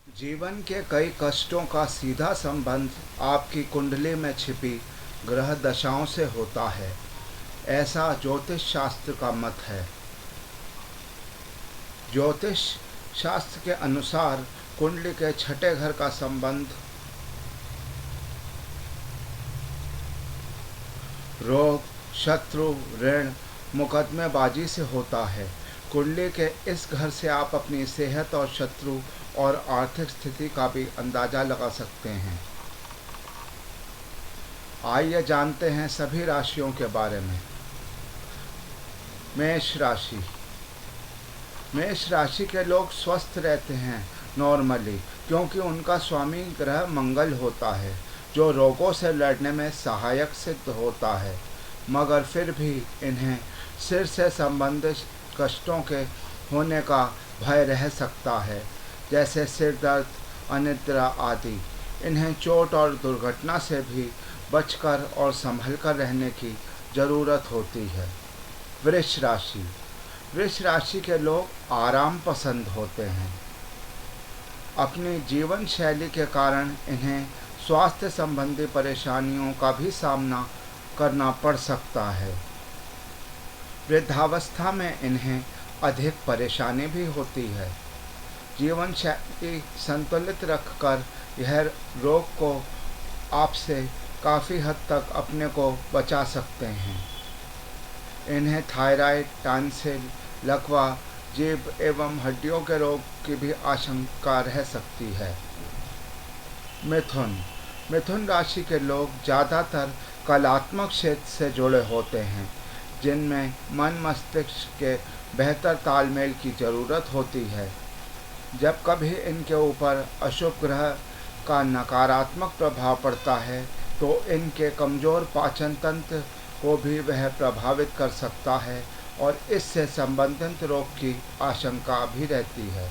जीवन के कई कष्टों का सीधा संबंध आपकी कुंडली में छिपी ग्रह दशाओं से होता है, ऐसा ज्योतिष शास्त्र का मत है। ज्योतिष शास्त्र के अनुसार कुंडली के छठे घर का संबंध रोग, शत्रु, ऋण, मुकदमेबाजी से होता है। कुंडली के इस घर से आप अपनी सेहत और शत्रु और आर्थिक स्थिति का भी अंदाजा लगा सकते हैं। आइए जानते हैं सभी राशियों के बारे में। मेष राशि। मेष राशि के लोग स्वस्थ रहते हैं नॉर्मली, क्योंकि उनका स्वामी ग्रह मंगल होता है, जो रोगों से लड़ने में सहायक सिद्ध होता है। मगर फिर भी इन्हें सिर से संबंधित कष्टों के होने का भय रह सकता है, जैसे सिर दर्द, अनिद्रा आदि। इन्हें चोट और दुर्घटना से भी बचकर और संभल कर रहने की ज़रूरत होती है। वृष राशि। वृष राशि के लोग आराम पसंद होते हैं। अपनी जीवन शैली के कारण इन्हें स्वास्थ्य संबंधी परेशानियों का भी सामना करना पड़ सकता है। वृद्धावस्था में इन्हें अधिक परेशानी भी होती है। जीवन शैली संतुलित रखकर यह रोग को आपसे काफ़ी हद तक अपने को बचा सकते हैं। इन्हें थायराइड, टांसिल, लकवा, जीभ एवं हड्डियों के रोग की भी आशंका रह सकती है। मिथुन। मिथुन राशि के लोग ज़्यादातर कलात्मक क्षेत्र से जुड़े होते हैं, जिनमें मन मस्तिष्क के बेहतर तालमेल की ज़रूरत होती है। जब कभी इनके ऊपर अशुभ ग्रह का नकारात्मक प्रभाव पड़ता है तो इनके कमज़ोर पाचन तंत्र को भी वह प्रभावित कर सकता है और इससे संबंधित रोग की आशंका भी रहती है।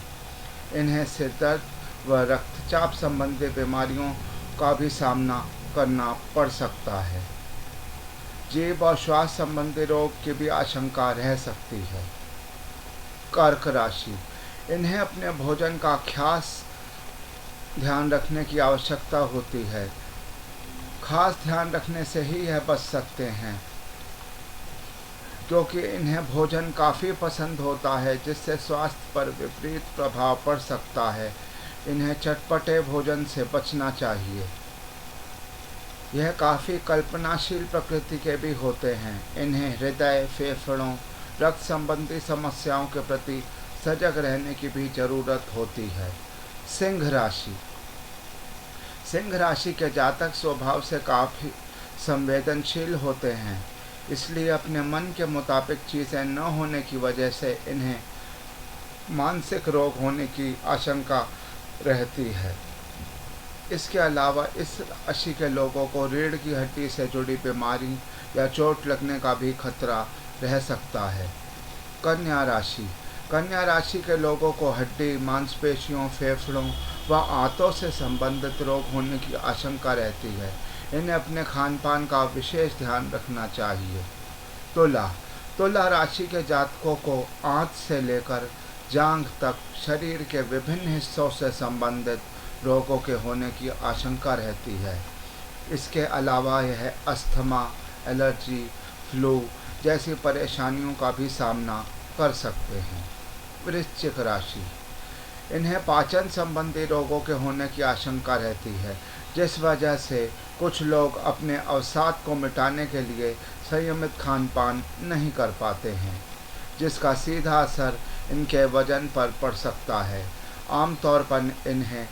इन्हें सिर दर्द व रक्तचाप संबंधी बीमारियों का भी सामना करना पड़ सकता है। जीभ और श्वास संबंधी रोग की भी आशंका रह सकती है। कर्क राशि। इन्हें अपने भोजन का खास ध्यान रखने की आवश्यकता होती है। खास ध्यान रखने से ही यह बच सकते हैं। क्योंकि इन्हें भोजन काफ़ी पसंद होता है, जिससे स्वास्थ्य पर विपरीत प्रभाव पड़ सकता है। इन्हें चटपटे भोजन से बचना चाहिए। यह काफ़ी कल्पनाशील प्रकृति के भी होते हैं। इन्हें हृदय, फेफड़ों, रक्त संबंधी समस्याओं के प्रति सजग रहने की भी ज़रूरत होती है। सिंह राशि। सिंह राशि के जातक स्वभाव से काफ़ी संवेदनशील होते हैं, इसलिए अपने मन के मुताबिक चीज़ें न होने की वजह से इन्हें मानसिक रोग होने की आशंका रहती है। इसके अलावा इस राशि के लोगों को रीढ़ की हड्डी से जुड़ी बीमारी या चोट लगने का भी खतरा रह सकता है। कन्या राशि। कन्या राशि के लोगों को हड्डी, मांसपेशियों, फेफड़ों व आंतों से संबंधित रोग होने की आशंका रहती है। इन्हें अपने खान पान का विशेष ध्यान रखना चाहिए। तुला। तुला राशि के जातकों को आंत से लेकर जांघ तक शरीर के विभिन्न हिस्सों से संबंधित रोगों के होने की आशंका रहती है। इसके अलावा यह अस्थमा, एलर्जी, फ्लू जैसी परेशानियों का भी सामना कर सकते हैं। वृश्चिक राशि। इन्हें पाचन संबंधी रोगों के होने की आशंका रहती है, जिस वजह से कुछ लोग अपने अवसाद को मिटाने के लिए संयमित खान पान नहीं कर पाते हैं, जिसका सीधा असर इनके वजन पर पड़ सकता है। आमतौर पर इन्हें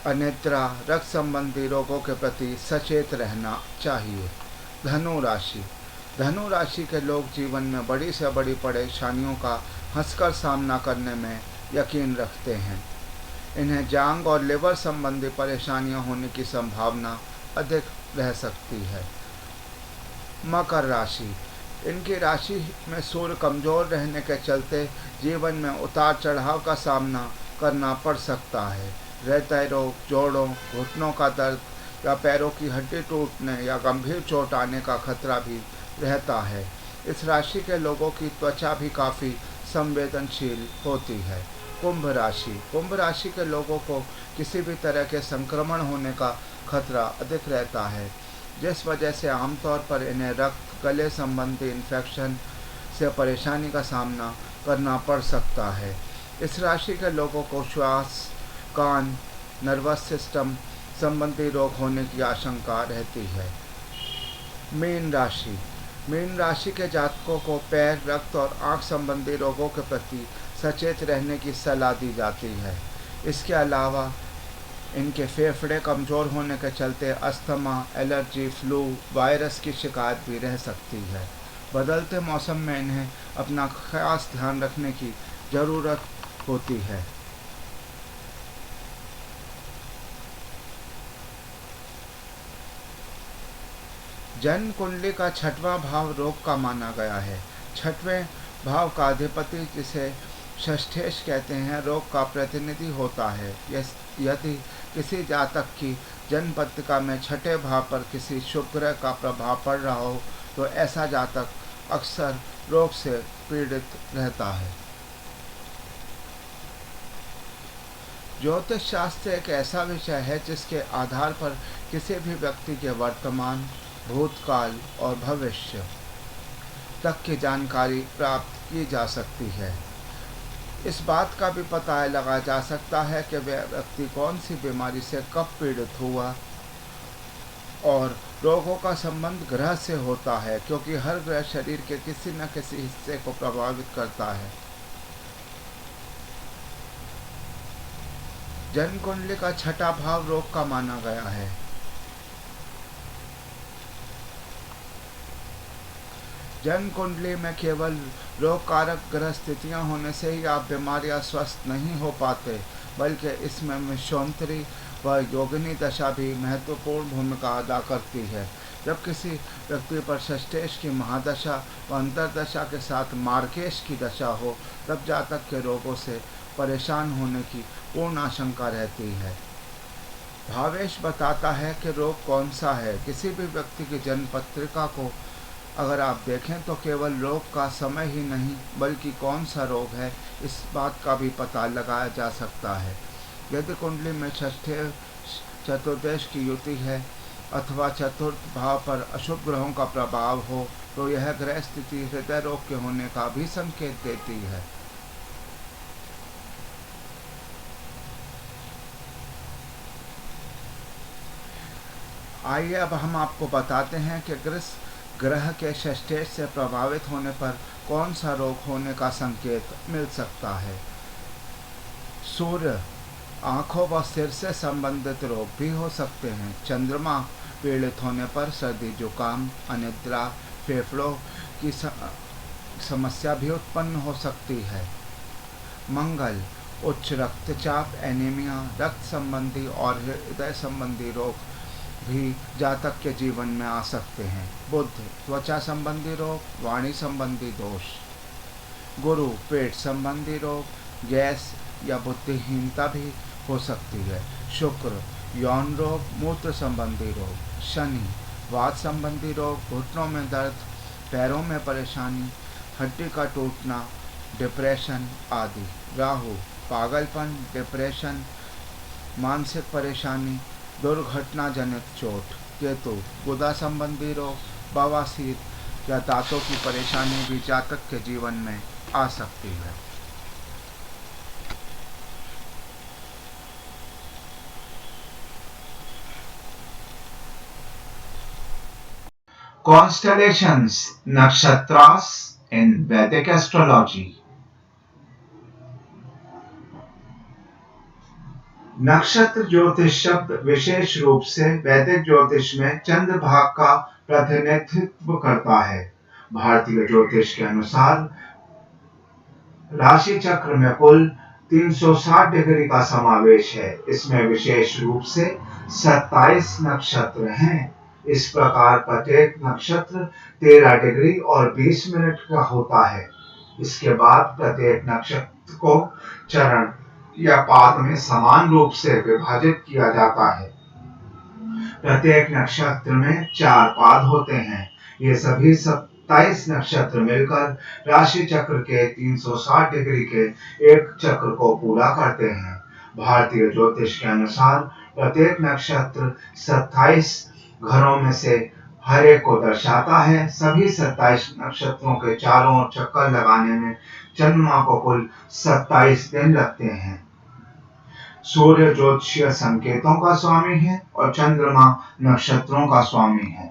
अनिद्रा, रक्त संबंधी रोगों के प्रति सचेत रहना चाहिए। धनु राशि। धनु राशि के लोग जीवन में बड़ी से बड़ी परेशानियों का हंसकर सामना करने में यकीन रखते हैं। इन्हें जांघ और लिवर संबंधी परेशानियां होने की संभावना अधिक रह सकती है। मकर राशि। इनकी राशि में सूर्य कमज़ोर रहने के चलते जीवन में उतार चढ़ाव का सामना करना पड़ सकता है। हृदय रोग, जोड़ों, घुटनों का दर्द या पैरों की हड्डी टूटने या गंभीर चोट आने का खतरा भी रहता है। इस राशि के लोगों की त्वचा भी काफ़ी संवेदनशील होती है। कुंभ राशि। कुंभ राशि के लोगों को किसी भी तरह के संक्रमण होने का खतरा अधिक रहता है, जिस वजह से आमतौर पर इन्हें रक्त, गले संबंधी इन्फेक्शन से परेशानी का सामना करना पड़ सकता है। इस राशि के लोगों को श्वास, कान, नर्वस सिस्टम संबंधी रोग होने की आशंका रहती है। मीन राशि। मीन राशि के जातकों को पैर, रक्त और आँख संबंधी रोगों के प्रति सचेत रहने की सलाह दी जाती है। इसके अलावा इनके फेफड़े कमज़ोर होने के चलते अस्थमा, एलर्जी, फ्लू, वायरस की शिकायत भी रह सकती है। बदलते मौसम में इन्हें अपना खास ध्यान रखने की ज़रूरत होती है। जन्म कुंडली का छठवां भाव रोग का माना गया है। छठवें भाव का अधिपति, जिसे षष्ठेश कहते हैं, रोग का प्रतिनिधि होता है। यदि किसी जातक की जन्म पत्रिका में छठे भाव पर किसी शुभ ग्रह का प्रभाव पड़ रहा हो तो ऐसा जातक अक्सर रोग से पीड़ित रहता है। ज्योतिष शास्त्र एक ऐसा विषय है जिसके आधार पर किसी भी व्यक्ति के वर्तमान, भूतकाल और भविष्य तक की जानकारी प्राप्त की जा सकती है। इस बात का भी पता लगाया जा सकता है कि वह व्यक्ति कौन सी बीमारी से कब पीड़ित हुआ, और रोगों का संबंध ग्रह से होता है, क्योंकि हर ग्रह शरीर के किसी न किसी हिस्से को प्रभावित करता है। जन्म कुंडली का छठा भाव रोग का माना गया है। जन्म कुंडली में केवल रोग कारक ग्रह स्थितियां होने से ही आप बीमार या स्वस्थ नहीं हो पाते, बल्कि इसमें विषोंतरी व योगिनी दशा भी महत्वपूर्ण भूमिका अदा करती है। जब किसी व्यक्ति पर षष्ठेश की महादशा व अंतरदशा के साथ मार्केश की दशा हो, तब जातक के रोगों से परेशान होने की पूर्ण आशंका रहती है। भावेश बताता है कि रोग कौन सा है। किसी भी व्यक्ति की जन्म पत्रिका को अगर आप देखें तो केवल रोग का समय ही नहीं, बल्कि कौन सा रोग है, इस बात का भी पता लगाया जा सकता है। यदि कुंडली में षष्ठेश चतुर्दश की युति है अथवा चतुर्थ भाव पर अशुभ ग्रहों का प्रभाव हो तो यह ग्रह स्थिति हृदय रोग के होने का भी संकेत देती है। आइए अब हम आपको बताते हैं कि ग्रह के षष्ठेश से प्रभावित होने पर कौन सा रोग होने का संकेत मिल सकता है। सूर्य, आँखों व सिर से संबंधित रोग भी हो सकते हैं। चंद्रमा पीड़ित होने पर सर्दी, जुकाम, अनिद्रा, फेफड़ों की समस्या भी उत्पन्न हो सकती है। मंगल, उच्च रक्तचाप, एनीमिया, रक्त संबंधी और हृदय संबंधी रोग भी जातक के जीवन में आ सकते हैं। बुध, त्वचा संबंधी रोग, वाणी संबंधी दोष। गुरु, पेट संबंधी रोग, गैस या बुद्धिहीनता भी हो सकती है। शुक्र, यौन रोग, मूत्र संबंधी रोग। शनि, वात संबंधी रोग, घुटनों में दर्द, पैरों में परेशानी, हड्डी का टूटना, डिप्रेशन आदि। राहु, पागलपन, डिप्रेशन, मानसिक परेशानी, दुर्घटना जनित चोट। केतु, गुदा संबंधी रोग, बवासीर या दांतों की परेशानी भी जातक के जीवन में आ सकती है। Constellations, nakshatras in Vedic astrology. नक्षत्र ज्योतिष शब्द विशेष रूप से वैदिक ज्योतिष में चंद्र भाग का प्रतिनिधित्व करता है। भारतीय ज्योतिष के अनुसार राशि चक्र में कुल 360 डिग्री का समावेश है। इसमें विशेष रूप से 27 नक्षत्र हैं। इस प्रकार प्रत्येक नक्षत्र 13 डिग्री और 20 मिनट का होता है। इसके बाद प्रत्येक नक्षत्र को चरण या पाद में समान रूप से विभाजित किया जाता है। प्रत्येक नक्षत्र में 4 पाद होते हैं। ये सभी 27 नक्षत्र मिलकर राशि चक्र के 360 डिग्री के एक चक्र को पूरा करते हैं। भारतीय ज्योतिष के अनुसार प्रत्येक नक्षत्र 27 घरों में से हर एक को दर्शाता है। सभी 27 नक्षत्रों के चारों ओर चक्कर लगाने में चंद्रमा को कुल 27 दिन लगते हैं। सूर्य ज्योतिषीय संकेतों का स्वामी है और चंद्रमा नक्षत्रों का स्वामी है।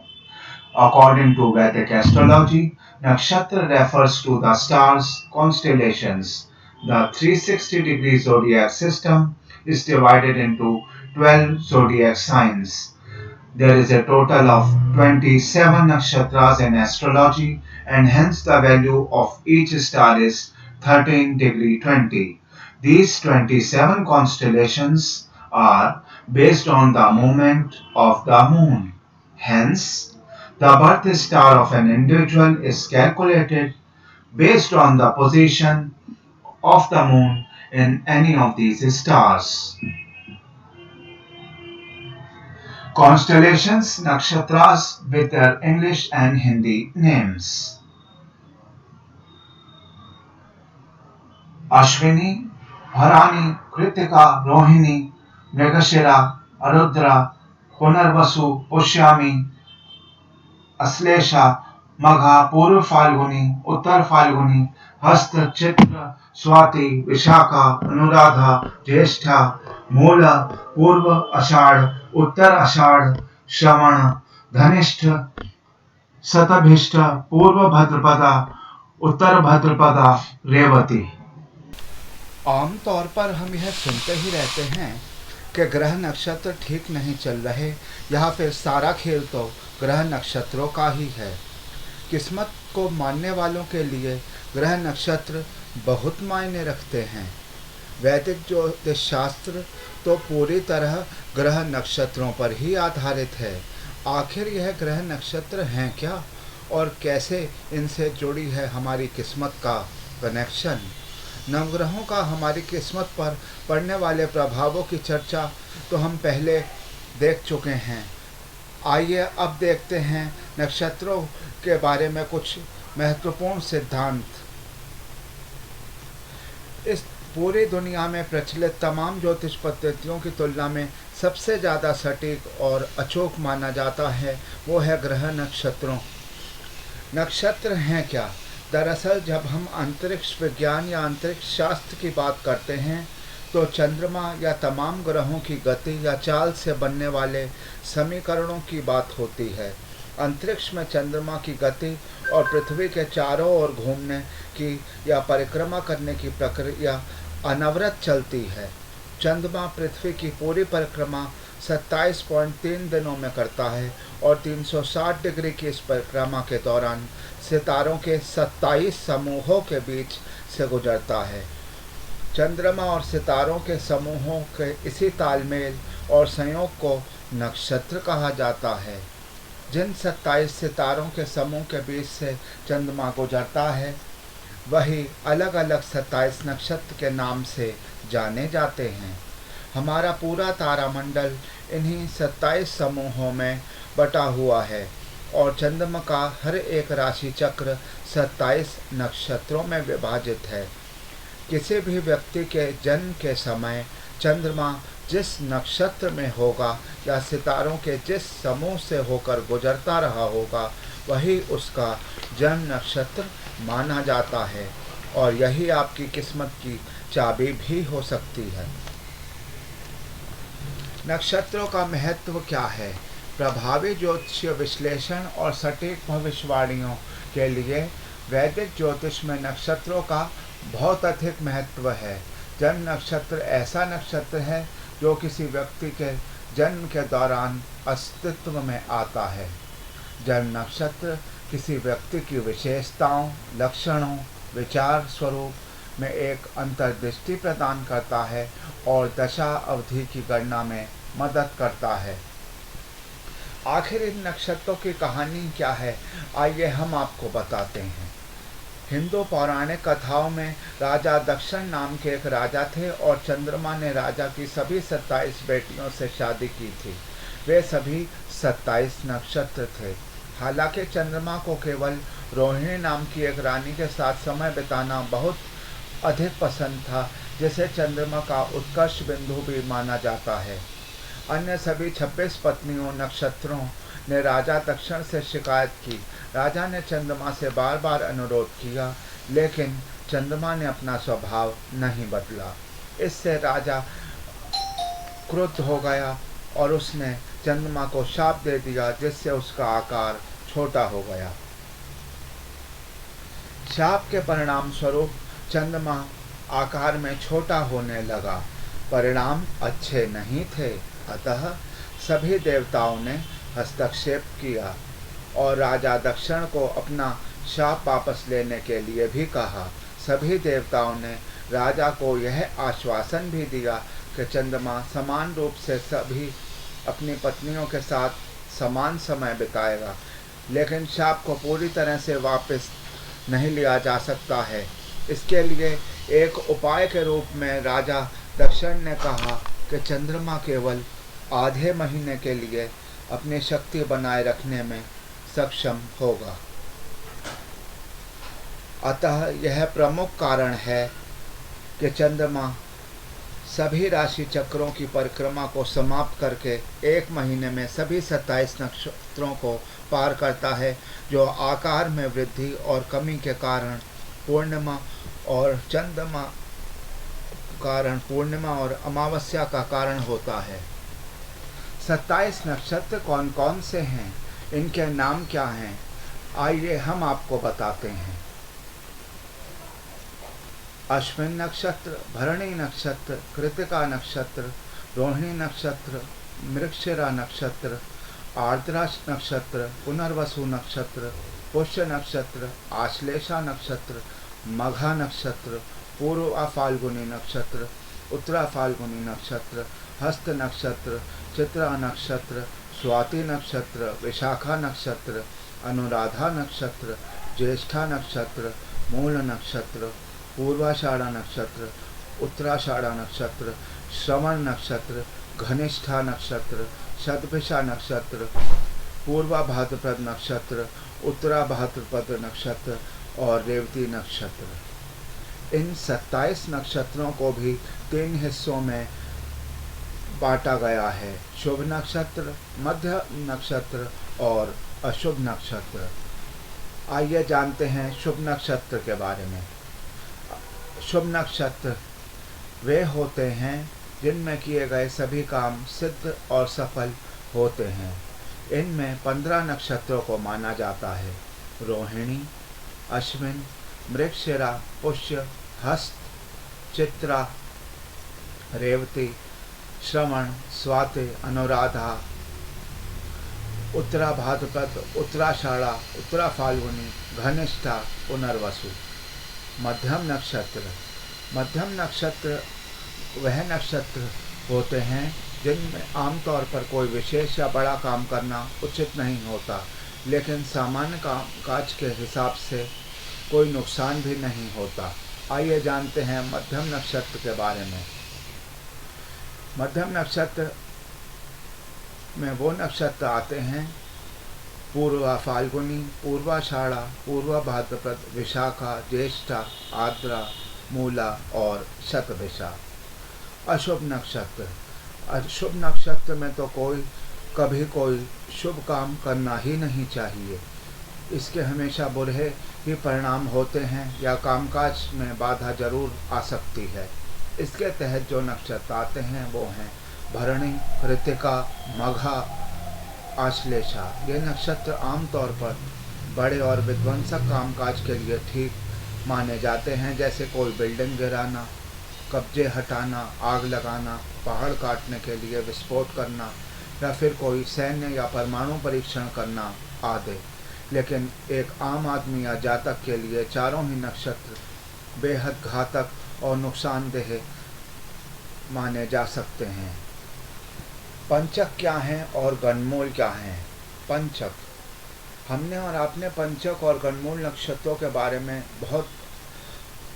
According to Vedic astrology, nakshatra refers to the stars, constellations. The 360-degree zodiac system is divided into 12 zodiac signs. There is a total of 27 nakshatras in astrology, and hence the value of each star is 13 degree 20. These 27 constellations are based on the movement of the moon. Hence, the birth star of an individual is calculated based on the position of the moon in any of these stars. Constellations, nakshatras with their English and Hindi names. Ashwini, Bharani, Kritika, Rohini, Mrigashira, Arudra, Punarvasu, Pushyami, Aslesha, Magha, पूर्व फाल्गुनी, उत्तर फाल्गुनी, हस्त, चित्र, स्वाति, विशाखा, अनुराधा, ज्येष्ठा, मूला, पूर्व आषाढ़, उत्तर आषाढ़, श्रवण, धनिष्ठ, शतभिष्ठ, पूर्व भद्रपदा, उत्तर भद्रपदा, रेवती। आमतौर पर हम यह सुनते ही रहते हैं कि ग्रह नक्षत्र ठीक नहीं चल रहे या फिर सारा खेल तो ग्रह नक्षत्रों का ही है। किस्मत को मानने वालों के लिए ग्रह नक्षत्र बहुत मायने रखते हैं। वैदिक ज्योतिष शास्त्र तो पूरी तरह ग्रह नक्षत्रों पर ही आधारित है। आखिर यह ग्रह नक्षत्र हैं क्या और कैसे इनसे जुड़ी है हमारी किस्मत का कनेक्शन। नवग्रहों का हमारी किस्मत पर पड़ने वाले प्रभावों की चर्चा तो हम पहले देख चुके हैं। आइए अब देखते हैं नक्षत्रों के बारे में कुछ महत्वपूर्ण सिद्धांत। इस पूरी दुनिया में प्रचलित तमाम ज्योतिष पद्धतियों की तुलना में सबसे ज़्यादा सटीक और अचूक माना जाता है वो है ग्रह नक्षत्रों। नक्षत्र हैं क्या? दरअसल जब हम अंतरिक्ष विज्ञान या अंतरिक्ष शास्त्र की बात करते हैं तो चंद्रमा या तमाम ग्रहों की गति या चाल से बनने वाले समीकरणों की बात होती है। अंतरिक्ष में चंद्रमा की गति और पृथ्वी के चारों ओर घूमने की या परिक्रमा करने की प्रक्रिया अनवरत चलती है। चंद्रमा पृथ्वी की पूरी परिक्रमा 27.3 दिनों में करता है और 360 डिग्री की इस परिक्रमा के दौरान सितारों के 27 समूहों के बीच से गुजरता है। चंद्रमा और सितारों के समूहों के इसी तालमेल और संयोग को नक्षत्र कहा जाता है। जिन 27 सितारों के समूह के बीच से चंद्रमा गुजरता है वही अलग अलग 27 नक्षत्र के नाम से जाने जाते हैं। हमारा पूरा तारामंडल इन्हीं 27 समूहों में बटा हुआ है और चंद्रमा का हर एक राशि चक्र 27 नक्षत्रों में विभाजित है। किसी भी व्यक्ति के जन्म के समय चंद्रमा जिस नक्षत्र में होगा या सितारों के जिस समूह से होकर गुजरता रहा होगा वही उसका जन्म नक्षत्र माना जाता है और यही आपकी किस्मत की चाबी भी हो सकती है। नक्षत्रों का महत्व क्या है? प्रभावी ज्योतिषीय विश्लेषण और सटीक भविष्यवाणियों के लिए वैदिक ज्योतिष में नक्षत्रों का बहुत अधिक महत्व है। जन्म नक्षत्र ऐसा नक्षत्र है जो किसी व्यक्ति के जन्म के दौरान अस्तित्व में आता है। जन्म नक्षत्र किसी व्यक्ति की विशेषताओं, लक्षणों, विचार स्वरूप में एक अंतर्दृष्टि प्रदान करता है और दशा अवधि की गणना में मदद करता है। आखिर इन नक्षत्रों की कहानी क्या है, आइए हम आपको बताते हैं। हिंदू पौराणिक कथाओं में राजा दक्षिण नाम के एक राजा थे और चंद्रमा ने राजा की सभी 27 बेटियों से शादी की थी। वे सभी 27 नक्षत्र थे। हालांकि चंद्रमा को केवल रोहिणी नाम की एक रानी के साथ समय बिताना बहुत अधिक पसंद था, जिसे चंद्रमा का उत्कर्ष बिंदु भी माना जाता है। अन्य सभी 26 पत्नियों नक्षत्रों ने राजा दक्षिण से शिकायत की। राजा ने चंद्रमा से बार बार अनुरोध किया, लेकिन चंद्रमा ने अपना स्वभाव नहीं बदला। इससे राजा क्रुद्ध हो गया और उसने चंद्रमा को शाप दे दिया, जिससे उसका आकार छोटा हो गया। शाप के परिणाम स्वरूप चंद्रमा आकार में छोटा होने लगा। परिणाम अच्छे नहीं थे, अतः सभी देवताओं ने हस्तक्षेप किया और राजा दक्षिण को अपना शाप वापस लेने के लिए भी कहा। सभी देवताओं ने राजा को यह आश्वासन भी दिया कि चंद्रमा समान रूप से सभी अपनी पत्नियों के साथ समान समय बिताएगा, लेकिन शाप को पूरी तरह से वापस नहीं लिया जा सकता है। इसके लिए एक उपाय के रूप में राजा दक्षिण ने कहा कि चंद्रमा केवल आधे महीने के लिए अपनी शक्ति बनाए रखने में सक्षम होगा। अतः यह प्रमुख कारण है कि चंद्रमा सभी राशि चक्रों की परिक्रमा को समाप्त करके एक महीने में सभी 27 नक्षत्रों को पार करता है, जो आकार में वृद्धि और कमी के कारण पूर्णिमा और अमावस्या का कारण होता है। 27 नक्षत्र कौन कौन से हैं, इनके नाम क्या हैं, आइए हम आपको बताते हैं। अश्विन नक्षत्र, भरणी नक्षत्र, कृतिका नक्षत्र, रोहिणी नक्षत्र, मृगशिरा नक्षत्र, आर्द्रा नक्षत्र, पुनर्वसु नक्षत्र, पुष्य नक्षत्र, आश्लेषा नक्षत्र, मघा नक्षत्र, पूर्वा फाल्गुनी नक्षत्र, उत्तरा फाल्गुनी नक्षत्र, हस्त नक्षत्र, चित्रा नक्षत्र, स्वाति नक्षत्र, विशाखा नक्षत्र, अनुराधा नक्षत्र, ज्येष्ठा नक्षत्र, मूल नक्षत्र, पूर्वाषाढ़ा नक्षत्र, उत्तराषाढ़ा नक्षत्र, श्रवण नक्षत्र, घनिष्ठा नक्षत्र, शतभिषा नक्षत्र, पूर्वा भाद्रपद नक्षत्र, उत्तरा भाद्रपद नक्षत्र और रेवती नक्षत्र। इन 27 नक्षत्रों को भी 3 हिस्सों में बांटा गया है, शुभ नक्षत्र, मध्य नक्षत्र और अशुभ नक्षत्र। आइए जानते हैं शुभ नक्षत्र के बारे में। शुभ नक्षत्र वे होते हैं जिनमें किए गए सभी काम सिद्ध और सफल होते हैं। इनमें 15 नक्षत्रों को माना जाता है: रोहिणी, अश्विन, मृगशिरा, पुष्य, हस्त, चित्रा, रेवती, श्रवण, स्वाति, अनुराधा, उत्तरा भाद्रपद, उत्तराषाढ़ा, उत्तरा फाल्गुनी, घनिष्ठा, पुनर्वसु। मध्यम नक्षत्र वह नक्षत्र होते हैं जिनमें आमतौर पर कोई विशेष या बड़ा काम करना उचित नहीं होता, लेकिन सामान्य काज के हिसाब से कोई नुकसान भी नहीं होता। आइए जानते हैं मध्यम नक्षत्र के बारे में। मध्यम नक्षत्र में वो नक्षत्र आते हैं: पूर्वा फाल्गुनी, पूर्वाषाढ़ा, पूर्वा भाद्रपद, विशाखा, ज्येष्ठा, आद्रा, मूला और शतभिषा। अशुभ नक्षत्र में तो कभी कोई शुभ काम करना ही नहीं चाहिए। इसके हमेशा बुरे ही परिणाम होते हैं या कामकाज में बाधा जरूर आ सकती है। इसके तहत जो नक्षत्र आते हैं वो हैं भरणी, कृतिका, मघा, आश्लेषा। ये नक्षत्र आमतौर पर बड़े और विध्वंसक कामकाज के लिए ठीक माने जाते हैं, जैसे कोई बिल्डिंग गिराना, कब्जे हटाना, आग लगाना, पहाड़ काटने के लिए विस्फोट करना या फिर कोई सैन्य या परमाणु परीक्षण करना आदि। लेकिन एक आम आदमी या जातक के लिए चारों ही नक्षत्र बेहद घातक और नुकसानदेह माने जा सकते हैं। पंचक क्या हैं और गणमूल क्या हैं? पंचक, हमने और आपने पंचक और गणमूल नक्षत्रों के बारे में बहुत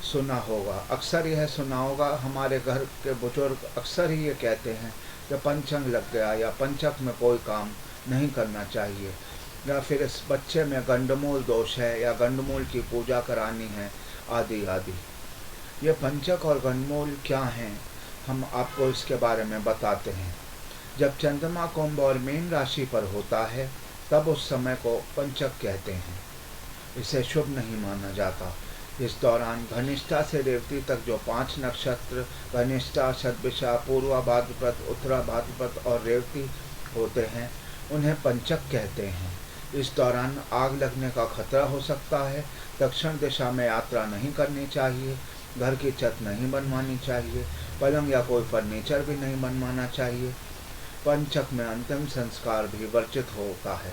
सुना होगा। अक्सर यह सुना होगा, हमारे घर के बुजुर्ग अक्सर ही ये कहते हैं कि पंचंग लग गया या पंचक में कोई काम नहीं करना चाहिए, या फिर इस बच्चे में गंडमूल दोष है या गंडमूल की पूजा करानी है आदि आदि। ये पंचक और गंडमूल क्या हैं, हम आपको इसके बारे में बताते हैं। जब चंद्रमा कुंभ और मीन राशि पर होता है तब उस समय को पंचक कहते हैं। इसे शुभ नहीं माना जाता। इस दौरान घनिष्ठा से रेवती तक जो 5 नक्षत्र घनिष्ठा, शतभिषा, पूर्वा भाद्रपद, उत्तरा भाद्रपद और रेवती होते हैं, उन्हें पंचक कहते हैं। इस दौरान आग लगने का खतरा हो सकता है। दक्षिण दिशा में यात्रा नहीं करनी चाहिए, घर की छत नहीं बनवानी चाहिए, पलंग या कोई फर्नीचर भी नहीं बनवाना चाहिए। पंचक में अंतिम संस्कार भी वर्जित होता है।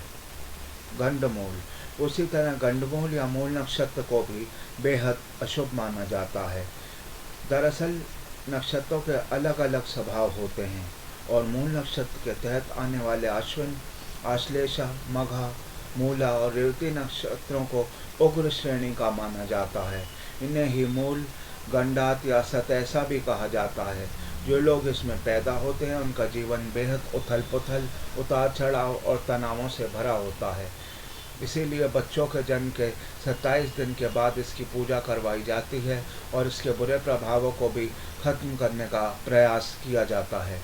गंडमूल, उसी तरह गंडमूल या मूल नक्षत्र को भी बेहद अशुभ माना जाता है। दरअसल नक्षत्रों के अलग अलग स्वभाव होते हैं और मूल नक्षत्र के तहत आने वाले अश्विन, आश्लेषा, मघा, मूला और रेवती नक्षत्रों को उग्र श्रेणी का माना जाता है। इन्हें ही मूल, गंडात या सतैसा भी कहा जाता है। जो लोग इसमें पैदा होते हैं उनका जीवन बेहद उथल पुथल, उतार चढ़ाव और तनावों से भरा होता है। इसीलिए बच्चों के जन्म के 27 दिन के बाद इसकी पूजा करवाई जाती है और इसके बुरे प्रभावों को भी खत्म करने का प्रयास किया जाता है।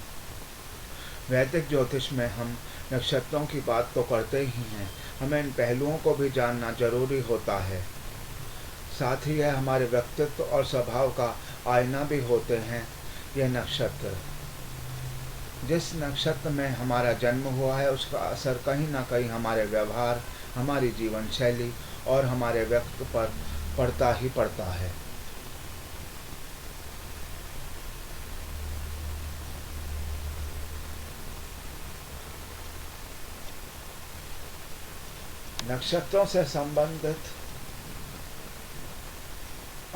वैदिक ज्योतिष में हम नक्षत्रों की बात तो करते ही हैं, हमें इन पहलुओं को भी जानना जरूरी होता है। साथ ही यह हमारे व्यक्तित्व और स्वभाव का आईना भी होते हैं। यह नक्षत्र, जिस नक्षत्र में हमारा जन्म हुआ है उसका असर कहीं ना कहीं हमारे व्यवहार, हमारी जीवन शैली और हमारे व्यक्तित्व पर पड़ता ही पड़ता है। नक्षत्रों से संबंधित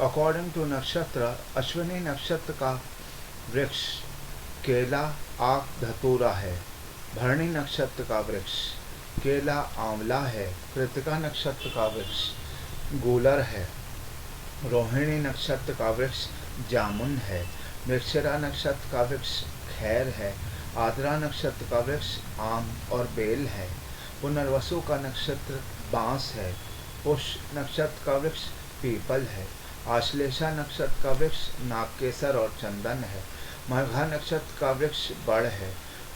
अकॉर्डिंग टू नक्षत्र, अश्विनी नक्षत्र का वृक्ष केला, आक, धतूरा है। भरणी नक्षत्र का वृक्ष केला, आंवला है। कृतिका नक्षत्र का वृक्ष गूलर है। रोहिणी नक्षत्र का वृक्ष जामुन है। मृगशिरा नक्षत्र का वृक्ष खैर है। आद्रा नक्षत्र का वृक्ष आम और बेल है। पुनर्वसु का नक्षत्र बांस है। पुष्य नक्षत्र का वृक्ष पीपल है। आश्लेषा नक्षत्र का वृक्ष नागकेसर और चंदन है। मघा नक्षत्र का वृक्ष बड़ है।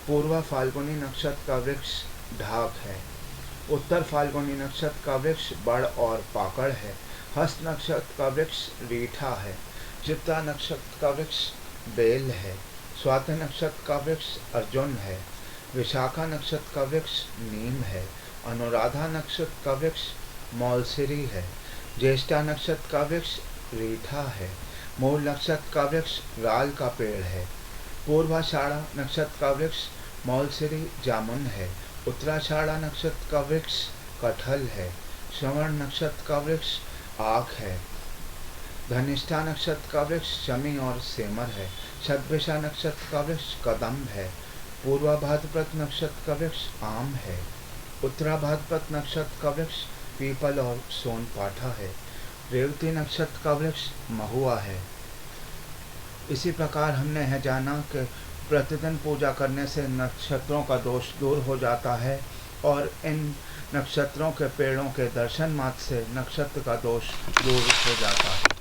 पूर्वा फाल्गुनी नक्षत्र का वृक्ष ढाक है। उत्तर फाल्गुनी नक्षत्र का वृक्ष बड़ और पाकड़ है। हस्त नक्षत्र का वृक्ष रीठा है। चित्ता नक्षत्र का वृक्ष बेल है। स्वाति नक्षत्र का वृक्ष अर्जुन है। विशाखा नक्षत्र का वृक्ष नीम है। अनुराधा नक्षत्र का वृक्ष मौलसिरी है। ज्येष्ठा नक्षत्र का वृक्ष रीठा है। मूल नक्षत्र का वृक्ष राल का पेड़ है। पूर्वाषाढ़ा नक्षत्र का वृक्ष मौलसिरी जामुन है। उत्तराषाढ़ा नक्षत्र का वृक्ष कटहल है। श्रवण नक्षत्र का वृक्ष आक है। धनिष्ठा नक्षत्र का वृक्ष शमी और सेमर है। शतभिषा नक्षत्र का वृक्ष कदम्ब है। पूर्वा भाद्रपद नक्षत्र का वृक्ष आम है। उत्तरा भाद्रपद नक्षत्र का वृक्ष पीपल और सोनपाठा है। रेवती नक्षत्र का वृक्ष महुआ है। इसी प्रकार हमने यह जाना कि प्रतिदिन पूजा करने से नक्षत्रों का दोष दूर हो जाता है और इन नक्षत्रों के पेड़ों के दर्शन मात्र से नक्षत्र का दोष दूर हो जाता है।